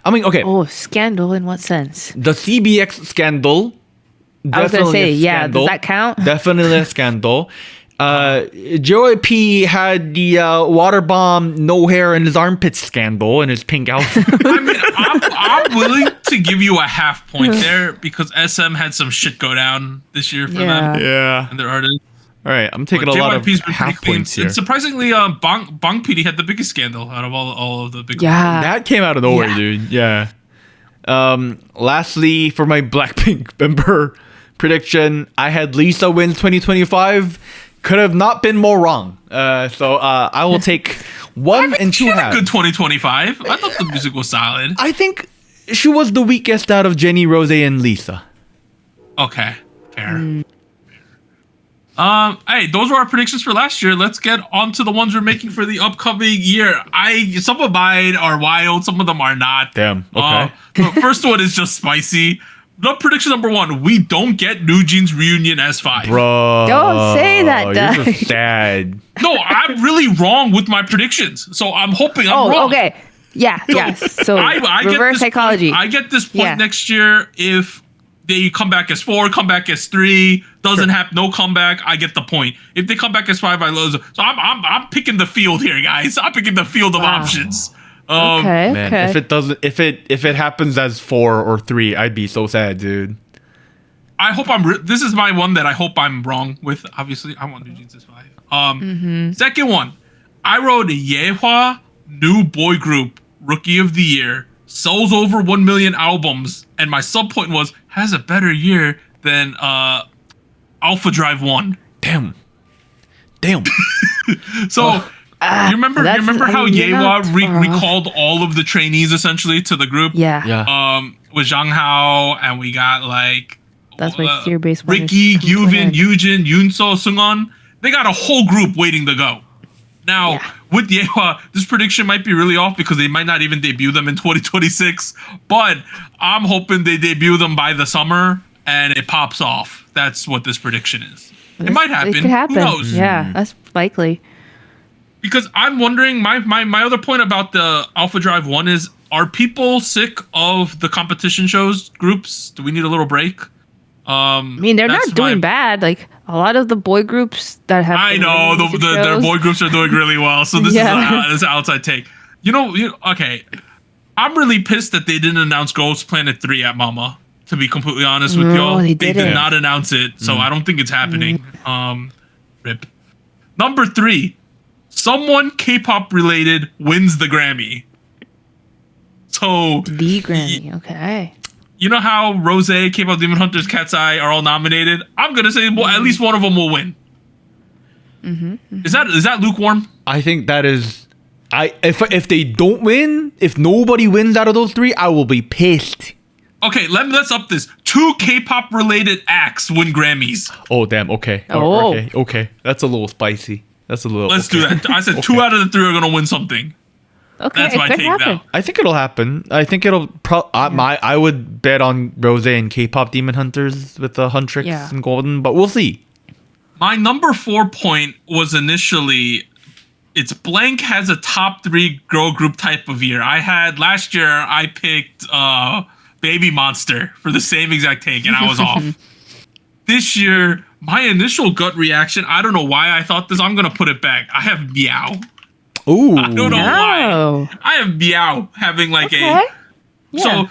Speaker 3: I mean, okay,
Speaker 2: Oh, scandal in what sense?
Speaker 3: the CBX scandal.
Speaker 2: I was gonna
Speaker 3: definitely
Speaker 2: say,
Speaker 3: a
Speaker 2: yeah.
Speaker 3: scandal.
Speaker 2: Does that count?
Speaker 3: Definitely a scandal. JYP had the water bomb, no hair in his armpits scandal in his pink outfit.
Speaker 1: I mean, I'm willing to give you a half point there because SM had some shit go down this year for
Speaker 2: Yeah.
Speaker 1: them
Speaker 3: Yeah.
Speaker 1: and their artists.
Speaker 3: All right, I'm taking
Speaker 1: But
Speaker 3: a lot of
Speaker 1: JYP's been pretty
Speaker 3: half
Speaker 1: clean.
Speaker 3: points here.
Speaker 1: And surprisingly, Bang PD had the biggest scandal out of all of the big
Speaker 2: Yeah.
Speaker 3: That came out of nowhere,
Speaker 2: Yeah.
Speaker 3: dude. Yeah. Lastly, for my Blackpink member prediction, I had Lisa wins 2025. Could have not been more wrong. So I will take 1 and 2
Speaker 1: She had a
Speaker 3: halves.
Speaker 1: good 2025. I thought the music was solid.
Speaker 3: I think she was the weakest out of Jennie, Rose, and Lisa.
Speaker 1: Okay, fair. Hey, those were our predictions for last year. Let's get on to the ones we're making for the upcoming year. Some of mine are wild, some of them are not.
Speaker 3: Damn, okay.
Speaker 1: The first one is just spicy. The prediction number 1: we don't get New Jeans reunion S5.
Speaker 3: Bro.
Speaker 2: Don't say that,
Speaker 3: You're
Speaker 2: Doug.
Speaker 3: just sad.
Speaker 1: No, I'm really wrong with my predictions, so I'm hoping I'm wrong.
Speaker 2: Oh, okay. Yeah, yes. So
Speaker 1: I get
Speaker 2: reverse
Speaker 1: this
Speaker 2: psychology.
Speaker 1: Point, I get this point
Speaker 2: Yeah.
Speaker 1: next year if they come back as 4, come back as 3, doesn't have no comeback. I get the point. If they come back as 5, I lose. So I'm picking the field here, guys. I'm picking the field of options.
Speaker 2: Okay.
Speaker 3: Man,
Speaker 2: okay.
Speaker 3: if it happens as 4 or 3, I'd be so sad, dude.
Speaker 1: I hope this is my one that I hope I'm wrong with. Obviously, I want New Jeans as 5. Second one, I wrote Yehua new boy group rookie of the year, sells over 1 million albums, and my sub point was has a better year than Alpha Drive 1.
Speaker 3: Damn.
Speaker 1: So you remember how
Speaker 2: you're not
Speaker 1: Yehua
Speaker 2: far off.
Speaker 1: recalled all of the trainees essentially to the group?
Speaker 2: Yeah.
Speaker 3: Yeah.
Speaker 1: With Zhang Hao, and we got like
Speaker 2: That's my fear-based one.
Speaker 1: Ricky,
Speaker 2: is coming to an
Speaker 1: Gyuvin,
Speaker 2: end.
Speaker 1: Yujin, Yunso, Sungon. They got a whole group waiting to go. Now, with Yewa, this prediction might be really off because they might not even debut them in 2026. But I'm hoping they debut them by the summer and it pops off. That's what this prediction is. It might happen.
Speaker 2: It could happen.
Speaker 1: Who knows?
Speaker 2: Yeah, that's likely.
Speaker 1: Because I'm wondering, my other point about the Alpha Drive 1 is, are people sick of the competition shows groups? Do we need a little break?
Speaker 2: I mean, they're not doing bad. Like a lot of the boy groups that have.
Speaker 1: I know their boy groups are doing really well. So this is an outside take. Okay. I'm really pissed that they didn't announce Ghost Planet 3 at Mama. To be completely honest with y'all, they did not announce it, so I don't think it's happening. Rip. Number 3, someone K-pop related wins the Grammy. So
Speaker 2: the Grammy, okay.
Speaker 1: You know how Rose, K-pop Demon Hunters, Cat's Eye are all nominated? I'm gonna say at least one of them will win. Is that lukewarm?
Speaker 3: I think that is. If they don't win, if nobody wins out of those 3, I will be pissed.
Speaker 1: Okay, let's up this. 2 K-pop related acts win Grammys.
Speaker 3: Oh damn! Okay. Okay. That's a little spicy. That's a little.
Speaker 1: Let's do that. I said 2 out of the 3 are gonna win something.
Speaker 2: Okay,
Speaker 1: that's my take now.
Speaker 3: I think it'll happen. I think it'll. I would bet on Rose and K-pop Demon Hunters with the Huntrix and Golden, but we'll see.
Speaker 1: My number 4 point was initially, it's blank has a top 3 girl group type of year. Last year I picked Baby Monster for the same exact take, and I was off. This year, my initial gut reaction, I don't know why I thought this. I'm gonna put it back. I have Meow.
Speaker 3: Ooh.
Speaker 1: I don't know why. I have Meow having like So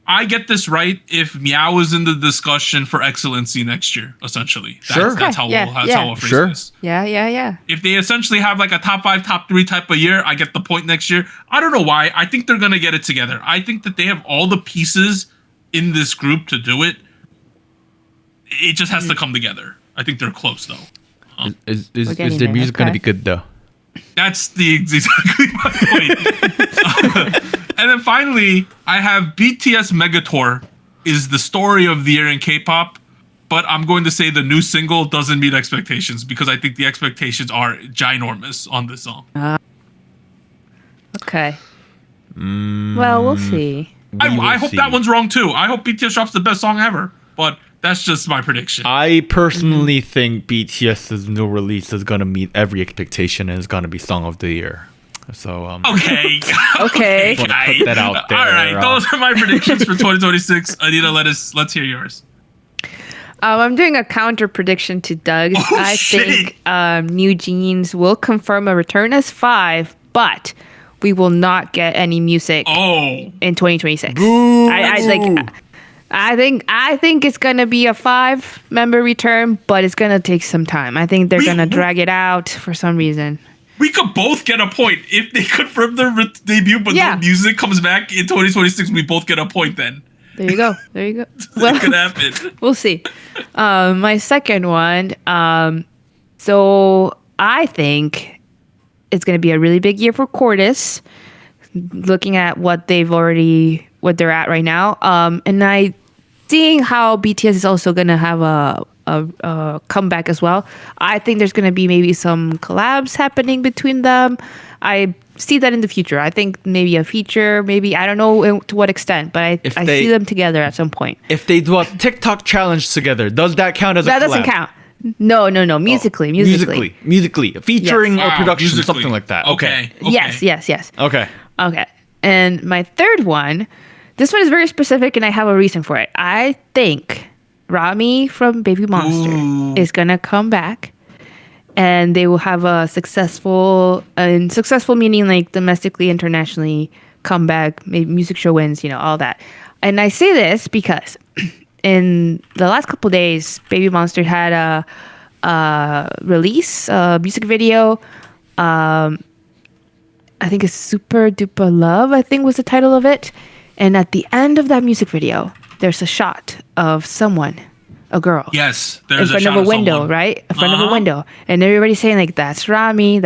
Speaker 1: I get this right if Meow is in the discussion for excellency next year, essentially. That's how we'll phrase this.
Speaker 2: Yeah.
Speaker 1: If they essentially have like a top 5, top 3 type of year, I get the point next year. I don't know why. I think they're going to get it together. I think that they have all the pieces in this group to do it. It just has to come together. I think they're close, though.
Speaker 3: Is their music going to be good, though?
Speaker 1: That's exactly my point. And then finally, I have BTS Megatour is the story of the year in K-pop, but I'm going to say the new single doesn't meet expectations because I think the expectations are ginormous on this song.
Speaker 2: Okay. Well, we'll see.
Speaker 1: I hope that one's wrong too. I hope BTS drops the best song ever, but that's just my prediction.
Speaker 3: I personally think BTS's new release is going to meet every expectation and is going to be Song of the Year. So
Speaker 1: okay.
Speaker 2: Okay.
Speaker 3: Put that out there.
Speaker 1: All right, those are my predictions for 2026. Anita, let's hear yours.
Speaker 2: I'm doing a counter prediction to Doug's. I think New Jeans will confirm a return as 5, but we will not get any music in 2026.
Speaker 3: Boo.
Speaker 2: I think it's gonna be a 5-member return, but it's gonna take some time. I think they're gonna drag it out for some reason.
Speaker 1: We could both get a point if they confirm their debut, but no music comes back in 2026. We both get a point then.
Speaker 2: There you go.
Speaker 1: Well, it could happen.
Speaker 2: We'll see. My second one. So I think it's going to be a really big year for Cordis. Looking at what they're at right now, and seeing how BTS is also going to have a comeback as well. I think there's going to be maybe some collabs happening between them. I see that in the future. I think maybe a feature, maybe, I don't know to what extent, but I see them together at some point.
Speaker 3: If they do a TikTok challenge together, does that count as a collab?
Speaker 2: That doesn't count. No. Musically.
Speaker 3: Featuring or production, something like that.
Speaker 1: Okay.
Speaker 2: Yes.
Speaker 3: Okay.
Speaker 2: And my third one, this one is very specific and I have a reason for it. I think Rami from Baby Monster is going to come back and they will have a successful meaning like domestically, internationally comeback, maybe music show wins, all that. And I say this because in the last couple of days, Baby Monster had a release, a music video. I think it's Super Duper Love, I think was the title of it. And at the end of that music video, there's a shot of someone, a girl.
Speaker 1: Yes,
Speaker 2: there's in front of a window, right? In front of a window. And everybody's saying like, that's Rami.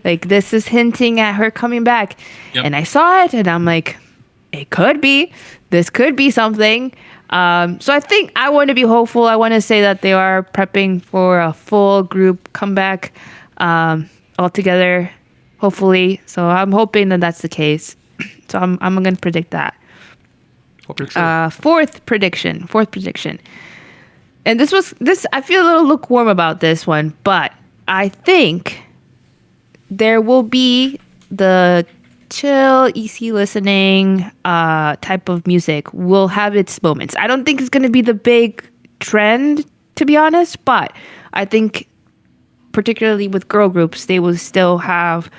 Speaker 2: Like this is hinting at her coming back. Yep. And I saw it and I'm like, it could be. This could be something. So I think I want to be hopeful. I want to say that they are prepping for a full group comeback. all together, hopefully. So I'm hoping that that's the case. So I'm going to predict that.
Speaker 3: Hope you're excited.
Speaker 2: Fourth prediction. And this I feel a little lukewarm about this one, but I think there will be the chill, easy listening type of music will have its moments. I don't think it's going to be the big trend, to be honest, but I think particularly with girl groups, they will still have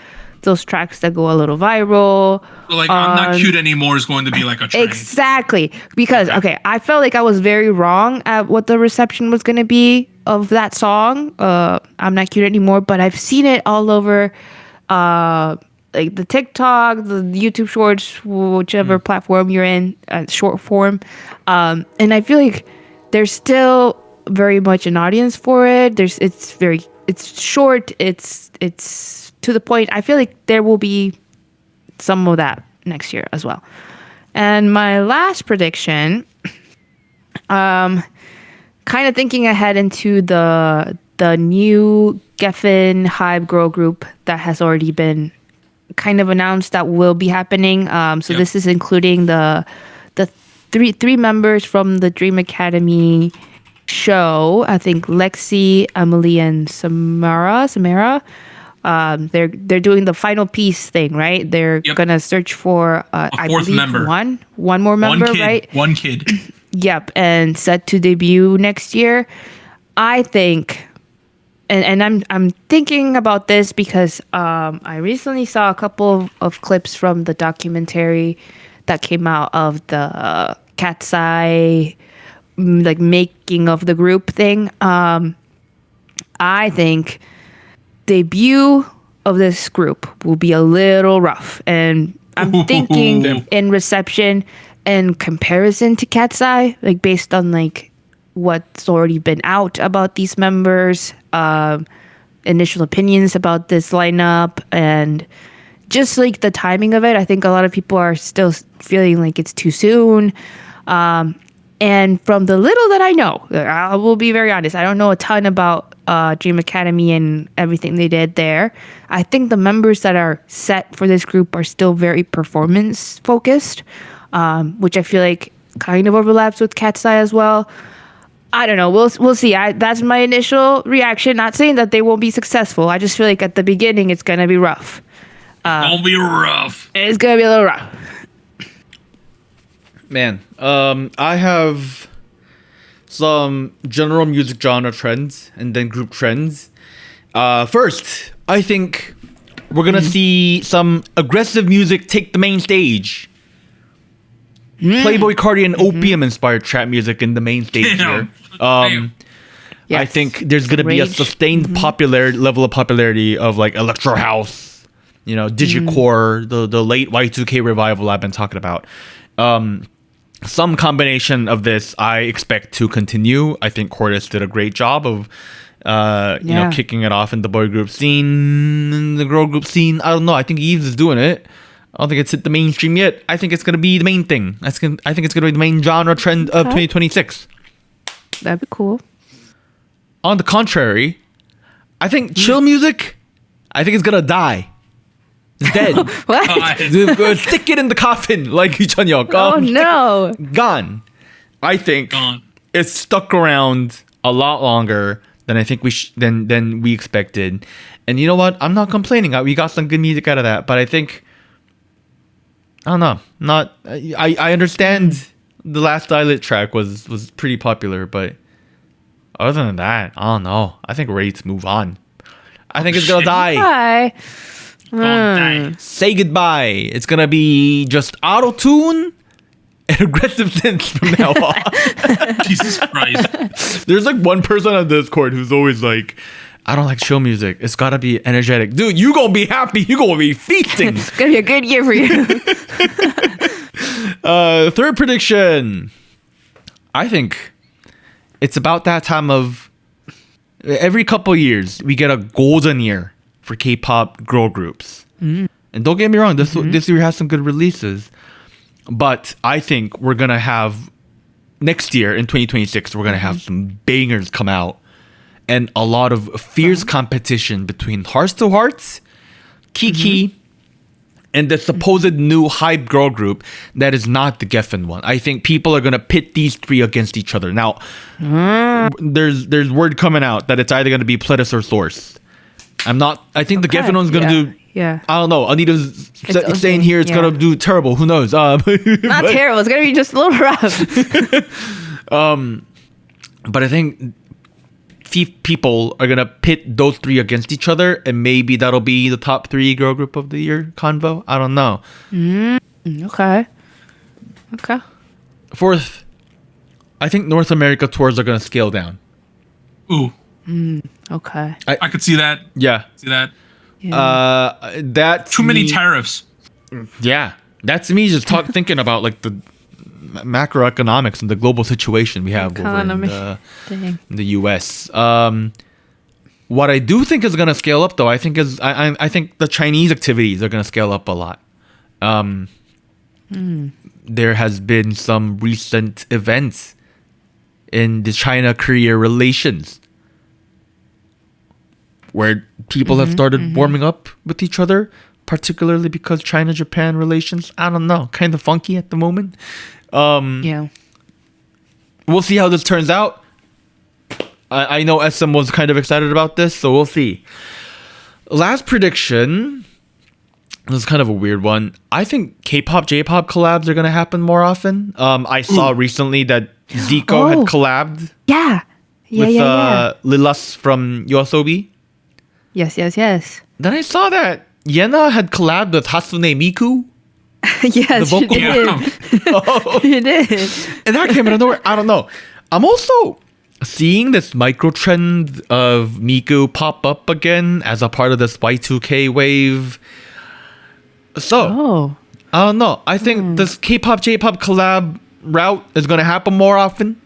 Speaker 2: those tracks that go a little viral.
Speaker 1: So like, I'm not cute anymore is going to be like a trend.
Speaker 2: Exactly. Because, okay, I felt like I was very wrong at what the reception was going to be of that song. I'm not cute anymore, but I've seen it all over like the TikTok, the YouTube Shorts, whichever platform you're in, short form. And I feel like there's still very much an audience for it. It's short. It's to the point. I feel like there will be some of that next year as well. And my last prediction, kind of thinking ahead into the new Geffen Hype girl group that has already been kind of announced that will be happening. This is including the three members from the Dream Academy show. I think Lexi, Emily, and Samara. They're doing the final piece thing, right? They're gonna search for
Speaker 1: a fourth member.
Speaker 2: One more member, right?
Speaker 1: One kid.
Speaker 2: Yep, and set to debut next year. I think, and I'm thinking about this because I recently saw a couple of clips from the documentary that came out of the Cat's Eye, like making of the group thing. I think debut of this group will be a little rough, and I'm thinking in reception and comparison to Cat's Eye, like based on like what's already been out about these members, initial opinions about this lineup, and just like the timing of it. I think a lot of people are still feeling like it's too soon. And from the little that I know, I will be very honest, I don't know a ton about Dream Academy and everything they did there. I think the members that are set for this group are still very performance focused, which I feel like kind of overlaps with Cat's Eye as well. I don't know. We'll see. That's my initial reaction. Not saying that they won't be successful. I just feel like at the beginning it's gonna be rough.
Speaker 1: It'll be rough.
Speaker 2: It's gonna be a little rough.
Speaker 3: Man, I have some general music genre trends and then group trends. First, I think we're gonna see some aggressive music take the main stage. Playboy Cardi and Opium inspired trap music in the main stage here.
Speaker 2: Yes.
Speaker 3: I think there's gonna be a sustained level of popularity of like electro house, digicore, the late Y2K revival I've been talking about. Some combination of this I expect to continue. I think Cordis did a great job of kicking it off in the boy group scene, in the girl group scene. I don't know. I think Eves is doing it. I don't think it's hit the mainstream yet. I think it's going to be the main thing. I think it's going to be the main genre trend of 2026.
Speaker 2: That'd be cool.
Speaker 3: On the contrary, I think chill music, I think it's going to die. It's dead.
Speaker 2: What?
Speaker 3: Stick it in the coffin like Yu Chun-hyuk.
Speaker 2: Oh no.
Speaker 3: Gone. I think it's stuck around a lot longer than I think than we expected. And you know what? I'm not complaining. We got some good music out of that, but I think I don't know. I understand the last Dialect track was pretty popular, but other than that, I don't know. I think we're ready to move on. I think it's gonna die.
Speaker 2: Bye.
Speaker 3: Say goodbye. It's gonna be just auto-tune and aggressive synths from now on.
Speaker 1: Jesus Christ.
Speaker 3: There's like one person on Discord who's always like, I don't like chill music. It's gotta be energetic. Dude, you gonna be happy. You gonna be feasting.
Speaker 2: It's gonna be a good year for you.
Speaker 3: Third prediction. I think it's about that time of every couple years we get a golden year for K-pop girl groups. And don't get me wrong, this year has some good releases. But I think we're going to have, next year in 2026, we're going to have some bangers come out. and a lot of fierce competition between Hearts to Hearts, Kiki, and the supposed new hype girl group that is not the Geffen one. I think people are gonna pit these three against each other. Now, there's word coming out that it's either gonna be Pledis or Source. I think the Geffen one's gonna do.
Speaker 2: Yeah.
Speaker 3: I don't know. Anita's saying here it's gonna do terrible. Who knows?
Speaker 2: Not terrible. It's gonna be just a little rough.
Speaker 3: But I think people are gonna pit those three against each other, and maybe that'll be the top 3 girl group of the year convo. I don't know.
Speaker 2: Okay.
Speaker 3: 4th, I think North America tours are gonna scale down.
Speaker 1: Ooh.
Speaker 2: Okay.
Speaker 1: I could see that.
Speaker 3: Yeah.
Speaker 1: See that.
Speaker 2: Yeah.
Speaker 3: That's
Speaker 1: Too many tariffs.
Speaker 3: Yeah, that's me just thinking about like the macroeconomics and the global situation we have
Speaker 2: Economy.
Speaker 3: over in the US. What I do think is going to scale up, though, I think the Chinese activities are going to scale up a lot. There has been some recent events in the China-Korea relations where people have started warming up with each other, particularly because China-Japan relations, I don't know, kind of funky at the moment.
Speaker 2: Yeah.
Speaker 3: We'll see how this turns out. I know SM was kind of excited about this, so we'll see. Last prediction. This is kind of a weird one. I think K-pop, J-pop collabs are going to happen more often. I saw recently that Zico had collabed
Speaker 2: Yeah.
Speaker 3: with Lilas from YOASOBI.
Speaker 2: Yes.
Speaker 3: Then I saw that Yena had collabed with Hasune Miku.
Speaker 2: Yes,
Speaker 3: The
Speaker 2: she
Speaker 3: vocal-
Speaker 2: did. She did.
Speaker 3: And that came out of nowhere. I don't know. I'm also seeing this micro trend of Miku pop up again as a part of this Y2K wave. So,
Speaker 2: Oh.
Speaker 3: I don't know. I think this K-pop, J-pop collab route is going to happen more often.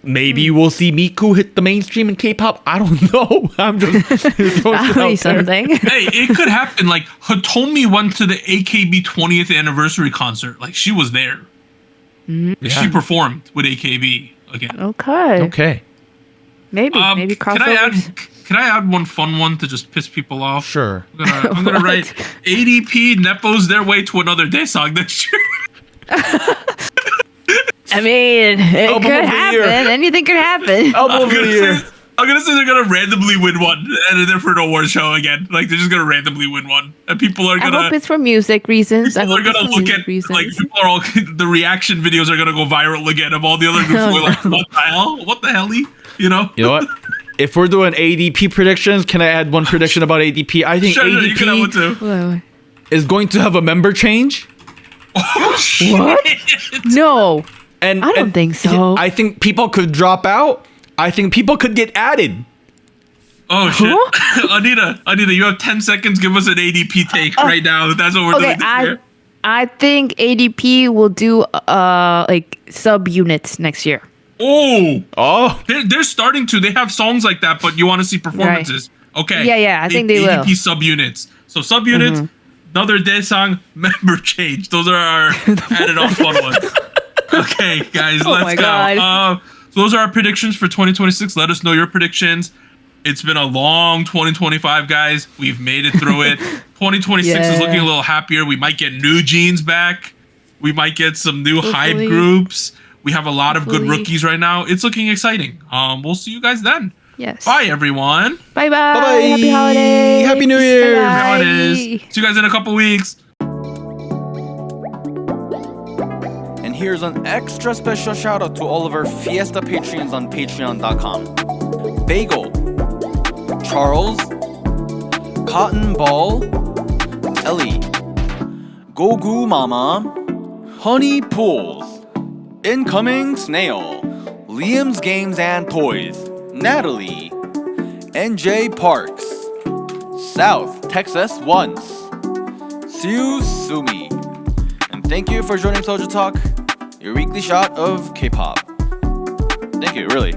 Speaker 3: Maybe we'll see Miku hit the mainstream in K-pop. I don't know. I'm just throwing it
Speaker 2: That'll be
Speaker 3: out there.
Speaker 2: something.
Speaker 1: Hey, it could happen. Like Hitomi went to the AKB 20th anniversary concert. Like she was there. She performed with AKB again.
Speaker 2: Okay.
Speaker 3: Okay.
Speaker 2: Maybe crossovers.
Speaker 1: Can I add one fun one to just piss people off?
Speaker 3: Sure.
Speaker 1: I'm gonna write ADP Nepos their way to another Daesang this year.
Speaker 2: I mean, it
Speaker 3: Album
Speaker 2: could
Speaker 3: of the year.
Speaker 2: happen. Anything could happen.
Speaker 3: Album of the year.
Speaker 1: I'm gonna say they're gonna randomly win one at a different award show again. Like they're just gonna randomly win one, and people are
Speaker 2: I
Speaker 1: gonna.
Speaker 2: hope it's for music reasons.
Speaker 1: People are gonna look at like people are all the reaction videos are gonna go viral again of all the other groups. Going like, what the hell? What the helly? You know?
Speaker 3: You know what? If we're doing ADP predictions, can I add one prediction about ADP? I think
Speaker 1: Sure, you can have one
Speaker 3: ADP
Speaker 1: too.
Speaker 3: is going to have a member change.
Speaker 1: Oh shit!
Speaker 2: What? No.
Speaker 3: And
Speaker 2: I don't think so.
Speaker 3: I think people could drop out. I think people could get added.
Speaker 1: Oh shit! Anita, you have 10 seconds. Give us an ADP take right now. That's what we're
Speaker 2: Okay,
Speaker 1: doing this year.
Speaker 2: I think ADP will do like sub units next year.
Speaker 1: Oh, they're starting to. They have songs like that, but you want to see performances. Okay.
Speaker 2: Yeah, I think they will.
Speaker 1: ADP subunits. So subunits, another Daesang member change. Those are our added on fun ones. Okay, guys, let's
Speaker 2: my
Speaker 1: go.
Speaker 2: God.
Speaker 1: So those are our predictions for 2026. Let us know your predictions. It's been a long 2025, guys. We've made it through it. 2026 is looking a little happier. We might get new jeans back. We might get some new hype groups. We have a lot of good rookies right now. It's looking exciting. We'll see you guys then.
Speaker 2: Yes.
Speaker 1: Bye, everyone.
Speaker 2: Bye.
Speaker 3: Bye-bye.
Speaker 2: Happy holidays.
Speaker 3: Happy New Year.
Speaker 2: Bye.
Speaker 1: Happy holidays. See you guys in a couple weeks.
Speaker 4: And here's an extra special shout out to all of our Fiesta Patreons on patreon.com. Bagel, Charles, Cotton Ball, Ellie, Gogu Mama, Honey Pools, Incoming Snail, Liam's Games and Toys, Natalie, NJ Parks, South Texas Once, Siu Sumi. And thank you for joining SojuTalk, your weekly shot of K-pop. Thank you, really.